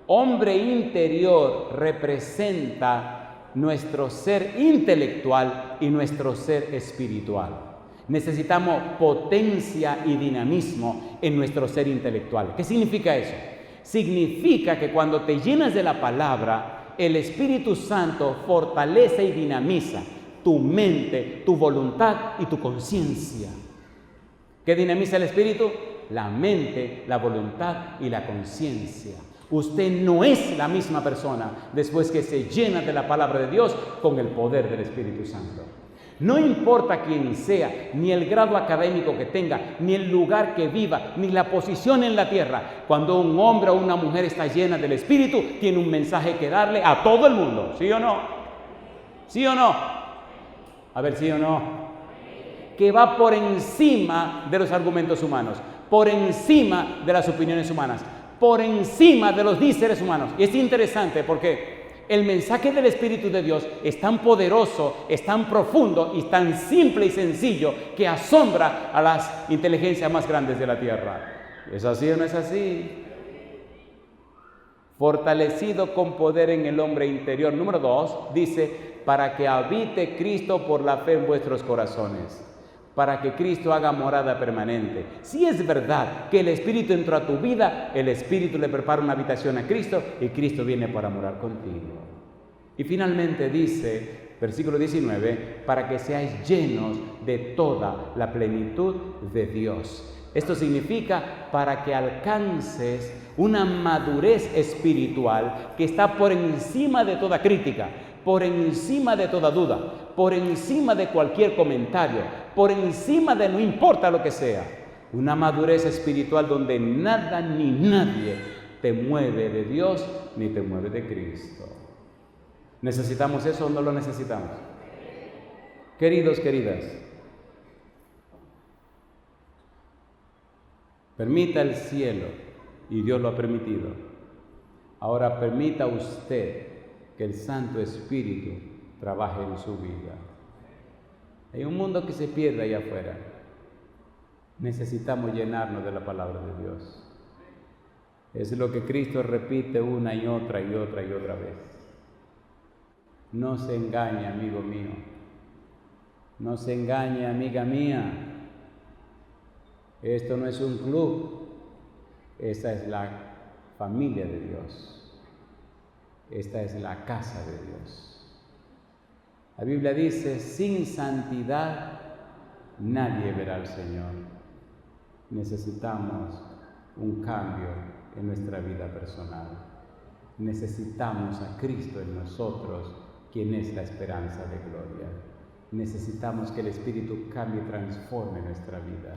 Hombre interior representa nuestro ser intelectual y nuestro ser espiritual. Necesitamos potencia y dinamismo en nuestro ser intelectual. ¿Qué significa eso? Significa que cuando te llenas de la palabra, el Espíritu Santo fortalece y dinamiza tu mente, tu voluntad y tu conciencia. ¿Qué dinamiza el Espíritu? La mente, la voluntad y la conciencia. Usted no es la misma persona después que se llena de la palabra de Dios con el poder del Espíritu Santo. No importa quién sea, ni el grado académico que tenga, ni el lugar que viva, ni la posición en la tierra. Cuando un hombre o una mujer está llena del Espíritu, tiene un mensaje que darle a todo el mundo. ¿Sí o no? ¿Sí o no? A ver, ¿sí o no? Que va por encima de los argumentos humanos, por encima de las opiniones humanas, por encima de los díceres humanos. Y es interesante porque el mensaje del Espíritu de Dios es tan poderoso, es tan profundo y tan simple y sencillo que asombra a las inteligencias más grandes de la tierra. ¿Es así o no es así? Fortalecido con poder en el hombre interior. Número 2, dice, para que habite Cristo por la fe en vuestros corazones. Para que Cristo haga morada permanente. Si es verdad que el Espíritu entró a tu vida, el Espíritu le prepara una habitación a Cristo y Cristo viene para morar contigo. Y finalmente dice, versículo 19, para que seáis llenos de toda la plenitud de Dios. Esto significa para que alcances una madurez espiritual que está por encima de toda crítica, por encima de toda duda, por encima de cualquier comentario, por encima de no importa lo que sea. Una madurez espiritual donde nada ni nadie te mueve de Dios ni te mueve de Cristo. ¿Necesitamos eso o no lo necesitamos? Queridos, queridas, permita el cielo, y Dios lo ha permitido. Ahora permita usted que el Santo Espíritu trabaje en su vida. Hay un mundo que se pierde allá afuera. Necesitamos llenarnos de la palabra de Dios. Es lo que Cristo repite una y otra y otra y otra vez. No se engañe, amigo mío. No se engañe, amiga mía. Esto no es un club. Esta es la familia de Dios. Esta es la casa de Dios. La Biblia dice, sin santidad nadie verá al Señor. Necesitamos un cambio en nuestra vida personal. Necesitamos a Cristo en nosotros, quien es la esperanza de gloria. Necesitamos que el Espíritu cambie y transforme nuestra vida.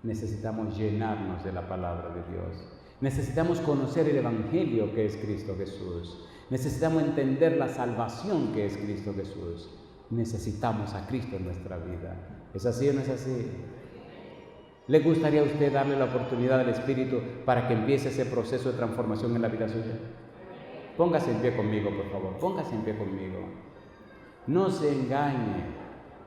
Necesitamos llenarnos de la palabra de Dios. Necesitamos conocer el Evangelio que es Cristo Jesús. Necesitamos entender la salvación que es Cristo Jesús. Necesitamos a Cristo en nuestra vida. ¿Es así o no es así? ¿Le gustaría a usted darle la oportunidad al Espíritu para que empiece ese proceso de transformación en la vida suya? Póngase en pie conmigo, por favor. Póngase en pie conmigo. No se engañe.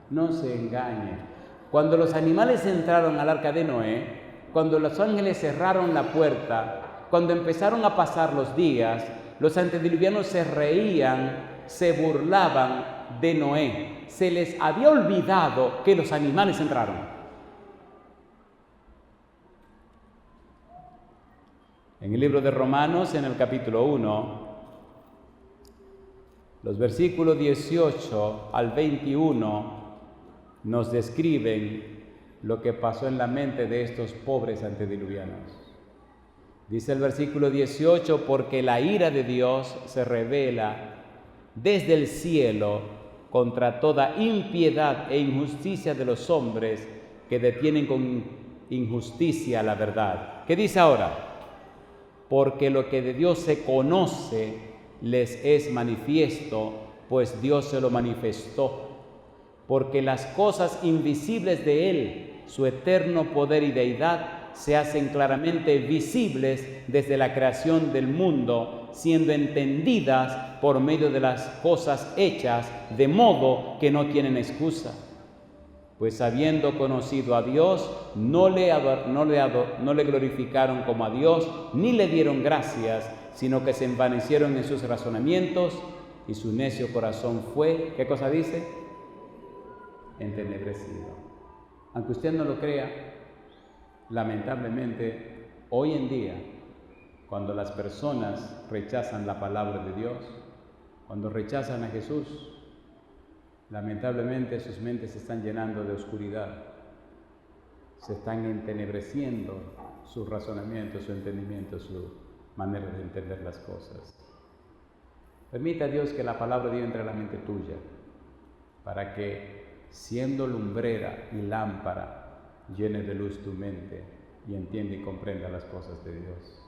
No se engañe. Cuando los animales entraron al arca de Noé, cuando los ángeles cerraron la puerta, cuando empezaron a pasar los días, los antediluvianos se reían, se burlaban de Noé. Se les había olvidado que los animales entraron. En el libro de Romanos, en el capítulo 1, los versículos 18 al 21 nos describen lo que pasó en la mente de estos pobres antediluvianos. Dice el versículo 18, porque la ira de Dios se revela desde el cielo contra toda impiedad e injusticia de los hombres que detienen con injusticia la verdad. ¿Qué dice ahora? Porque lo que de Dios se conoce les es manifiesto, pues Dios se lo manifestó. Porque las cosas invisibles de Él, su eterno poder y deidad, se hacen claramente visibles desde la creación del mundo, siendo entendidas por medio de las cosas hechas, de modo que no tienen excusa. Pues habiendo conocido a Dios, no le glorificaron como a Dios, ni le dieron gracias, sino que se envanecieron en sus razonamientos, y su necio corazón fue, ¿qué cosa dice? Entenebrecido. Aunque usted no lo crea, lamentablemente, hoy en día, cuando las personas rechazan la palabra de Dios, cuando rechazan a Jesús, lamentablemente sus mentes se están llenando de oscuridad, se están entenebreciendo sus razonamientos, su entendimiento, su manera de entender las cosas. Permita a Dios que la palabra de Dios entre a la mente tuya, para que siendo lumbrera y lámpara, llene de luz tu mente y entiende y comprenda las cosas de Dios.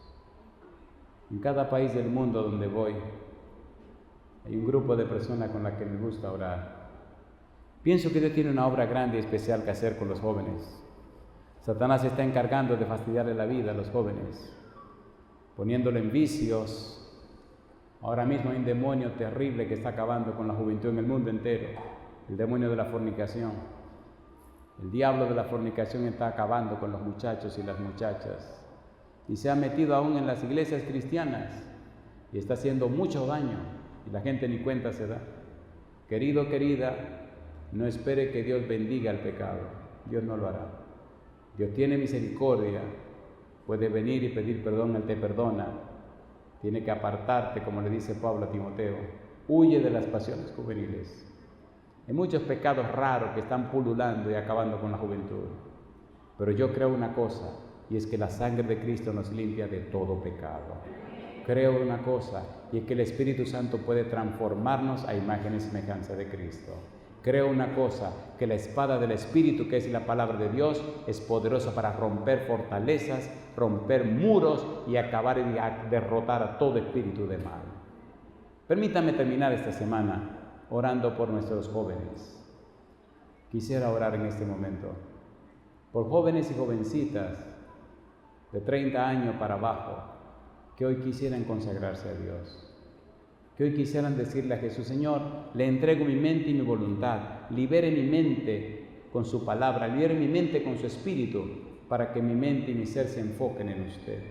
En cada país del mundo donde voy, hay un grupo de personas con las que me gusta orar. Pienso que Dios tiene una obra grande y especial que hacer con los jóvenes. Satanás se está encargando de fastidiarle la vida a los jóvenes, poniéndolo en vicios. Ahora mismo hay un demonio terrible que está acabando con la juventud en el mundo entero, el demonio de la fornicación. El diablo de la fornicación está acabando con los muchachos y las muchachas y se ha metido aún en las iglesias cristianas y está haciendo mucho daño y la gente ni cuenta se da. Querido, querida, no espere que Dios bendiga el pecado. Dios no lo hará. Dios tiene misericordia, puede venir y pedir perdón, Él te perdona. Tiene que apartarte, como le dice Pablo a Timoteo, huye de las pasiones juveniles. Hay muchos pecados raros que están pululando y acabando con la juventud. Pero yo creo una cosa, y es que la sangre de Cristo nos limpia de todo pecado. Creo una cosa, y es que el Espíritu Santo puede transformarnos a imagen y semejanza de Cristo. Creo una cosa, que la espada del Espíritu, que es la palabra de Dios, es poderosa para romper fortalezas, romper muros y acabar y derrotar a todo espíritu de mal. Permítame terminar esta semana orando por nuestros jóvenes. Quisiera orar en este momento por jóvenes y jovencitas de 30 años para abajo que hoy quisieran consagrarse a Dios. Que hoy quisieran decirle a Jesús: Señor, le entrego mi mente y mi voluntad, libere mi mente con su palabra, libere mi mente con su espíritu, para que mi mente y mi ser se enfoquen en usted.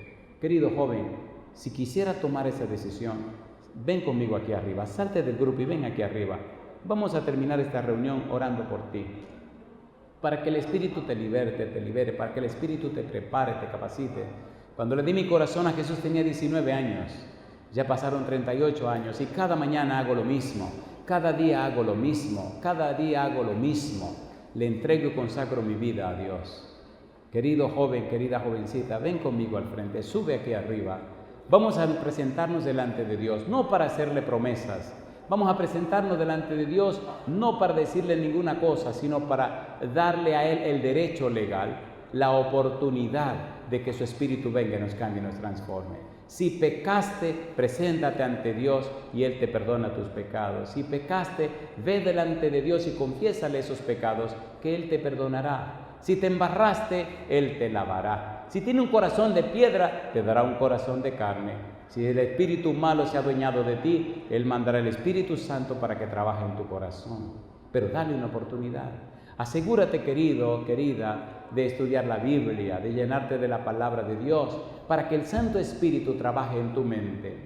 Querido joven, si quisiera tomar esa decisión, ven conmigo aquí arriba, salte del grupo y ven aquí arriba. Vamos a terminar esta reunión orando por ti, para que el Espíritu te libere, para que el Espíritu te prepare, te capacite. Cuando le di mi corazón a Jesús tenía 19 años. Ya pasaron 38 años y cada mañana hago lo mismo, cada día hago lo mismo, cada día hago lo mismo. Le entrego y consagro mi vida a Dios. Querido joven, querida jovencita, ven conmigo al frente, sube aquí arriba. Vamos a presentarnos delante de Dios, no para hacerle promesas. Vamos a presentarnos delante de Dios no para decirle ninguna cosa, sino para darle a Él el derecho legal, la oportunidad de que su Espíritu venga y nos cambie y nos transforme. Si pecaste, preséntate ante Dios y Él te perdona tus pecados. Si pecaste, ve delante de Dios y confiésale esos pecados, que Él te perdonará. Si te embarraste, Él te lavará. Si tiene un corazón de piedra, te dará un corazón de carne. Si el espíritu malo se ha adueñado de ti, Él mandará el Espíritu Santo para que trabaje en tu corazón. Pero dale una oportunidad. Asegúrate, querido, querida, de estudiar la Biblia, de llenarte de la palabra de Dios, para que el Santo Espíritu trabaje en tu mente,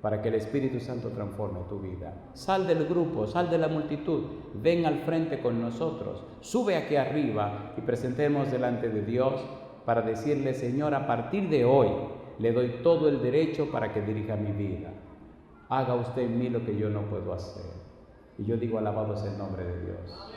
para que el Espíritu Santo transforme tu vida. Sal del grupo, sal de la multitud, ven al frente con nosotros, sube aquí arriba y presentemos delante de Dios para decirle: Señor, a partir de hoy le doy todo el derecho para que dirija mi vida. Haga usted en mí lo que yo no puedo hacer. Y yo digo: alabado sea el nombre de Dios.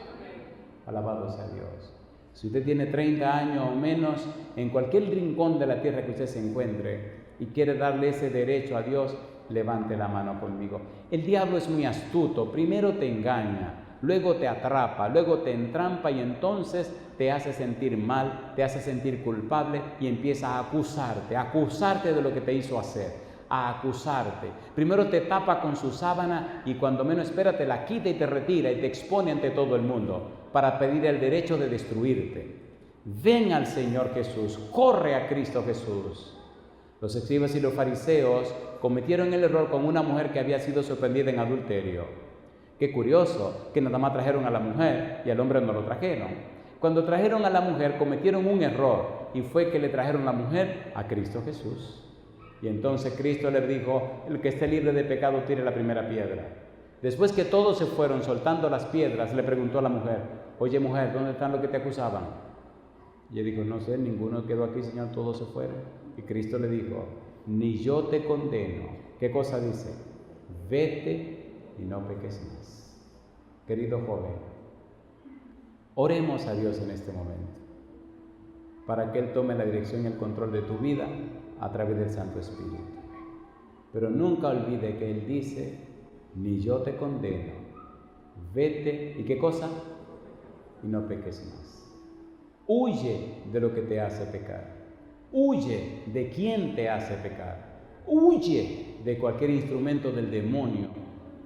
Alabado sea Dios. Si usted tiene 30 años o menos, en cualquier rincón de la tierra que usted se encuentre y quiere darle ese derecho a Dios, levante la mano conmigo. El diablo es muy astuto. Primero te engaña, luego te atrapa, luego te entrampa y entonces te hace sentir mal, te hace sentir culpable y empieza a acusarte de lo que te hizo hacer, a acusarte. Primero te tapa con su sábana y cuando menos espera te la quita y te retira y te expone ante todo el mundo para pedir el derecho de destruirte. Ven al Señor Jesús, corre a Cristo Jesús. Los escribas y los fariseos cometieron el error con una mujer que había sido sorprendida en adulterio. Qué curioso que nada más trajeron a la mujer y al hombre no lo trajeron. Cuando trajeron a la mujer cometieron un error y fue que le trajeron la mujer a Cristo Jesús. Y entonces Cristo les dijo: el que esté libre de pecado tire la primera piedra. Después que todos se fueron soltando las piedras, le preguntó a la mujer: oye mujer, ¿dónde están los que te acusaban? Y ella dijo: no sé, ninguno quedó aquí, Señor, todos se fueron. Y Cristo le dijo: ni yo te condeno. ¿Qué cosa dice? Vete y no peques más. Querido joven, oremos a Dios en este momento, para que Él tome la dirección y el control de tu vida a través del Santo Espíritu. Pero nunca olvide que Él dice: ni yo te condeno, vete, ¿y qué cosa? y no peques más. Huye de lo que te hace pecar. Huye de quien te hace pecar. Huye de cualquier instrumento del demonio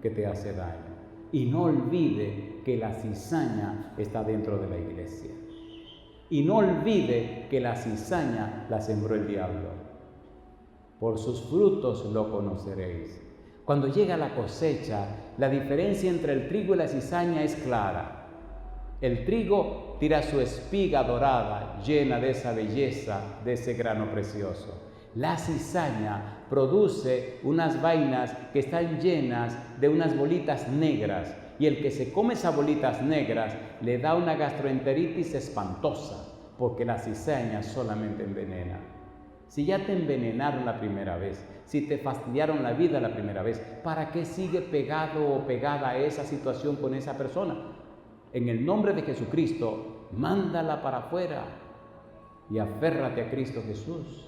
que te hace daño. Y no olvide que la cizaña está dentro de la iglesia. Y no olvide que la cizaña la sembró el diablo. Por sus frutos lo conoceréis. Cuando llega la cosecha, la diferencia entre el trigo y la cizaña es clara. El trigo tira su espiga dorada, llena de esa belleza, de ese grano precioso. La cizaña produce unas vainas que están llenas de unas bolitas negras, y el que se come esas bolitas negras le da una gastroenteritis espantosa, porque la cizaña solamente envenena. Si ya te envenenaron la primera vez, si te fastidiaron la vida la primera vez, ¿para qué sigue pegado o pegada a esa situación con esa persona? En el nombre de Jesucristo, mándala para afuera y aférrate a Cristo Jesús.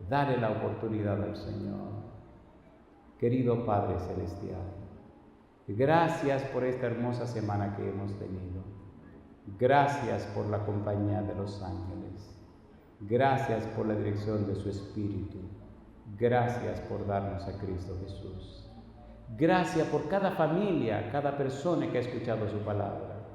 Dale la oportunidad al Señor. Querido Padre Celestial, gracias por esta hermosa semana que hemos tenido. Gracias por la compañía de los ángeles. Gracias por la dirección de su Espíritu. Gracias por darnos a Cristo Jesús. Gracias por cada familia, cada persona que ha escuchado su palabra.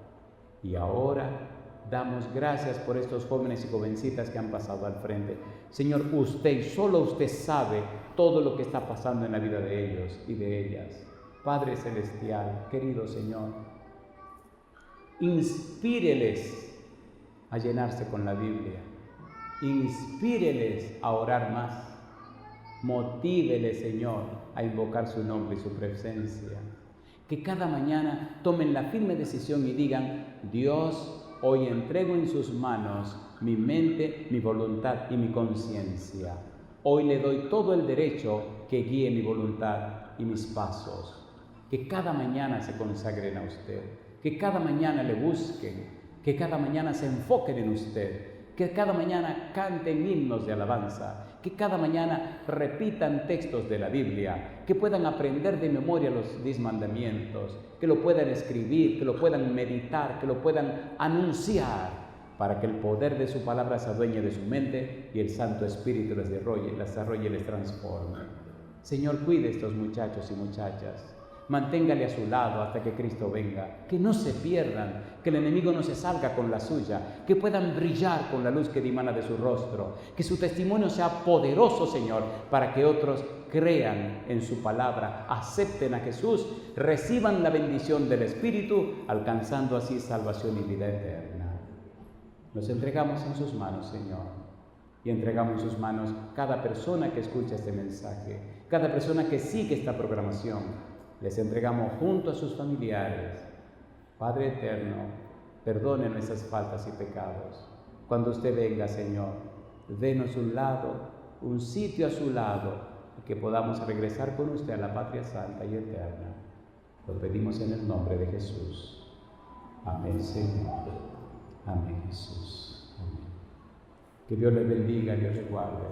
Y ahora damos gracias por estos jóvenes y jovencitas que han pasado al frente. Señor, usted y solo usted sabe todo lo que está pasando en la vida de ellos y de ellas. Padre Celestial, querido Señor, inspíreles a llenarse con la Biblia. Inspíreles a orar más. Motíveles, Señor, a invocar su nombre y su presencia. Que cada mañana tomen la firme decisión y digan: Dios, hoy entrego en sus manos mi mente, mi voluntad y mi conciencia. Hoy le doy todo el derecho que guíe mi voluntad y mis pasos. Que cada mañana se consagren a usted, que cada mañana le busquen, que cada mañana se enfoquen en usted, que cada mañana canten himnos de alabanza, que cada mañana repitan textos de la Biblia, que puedan aprender de memoria los 10 mandamientos, que lo puedan escribir, que lo puedan meditar, que lo puedan anunciar, para que el poder de su palabra se adueñe de su mente y el Santo Espíritu les desarrolle y les transforme. Señor, cuide a estos muchachos y muchachas. Manténgale a su lado hasta que Cristo venga, que no se pierdan, que el enemigo no se salga con la suya, que puedan brillar con la luz que dimana de su rostro, que su testimonio sea poderoso, Señor, para que otros crean en su palabra, acepten a Jesús, reciban la bendición del Espíritu, alcanzando así salvación y vida eterna. Nos entregamos en sus manos, Señor, y entregamos en sus manos cada persona que escucha este mensaje, cada persona que sigue esta programación. Les entregamos junto a sus familiares. Padre eterno, perdone nuestras faltas y pecados. Cuando usted venga, Señor, denos un sitio a su lado, y que podamos regresar con usted a la patria santa y eterna. Lo pedimos en el nombre de Jesús. Amén, Señor. Amén, Jesús. Amén. Que Dios les bendiga y Dios les guarde.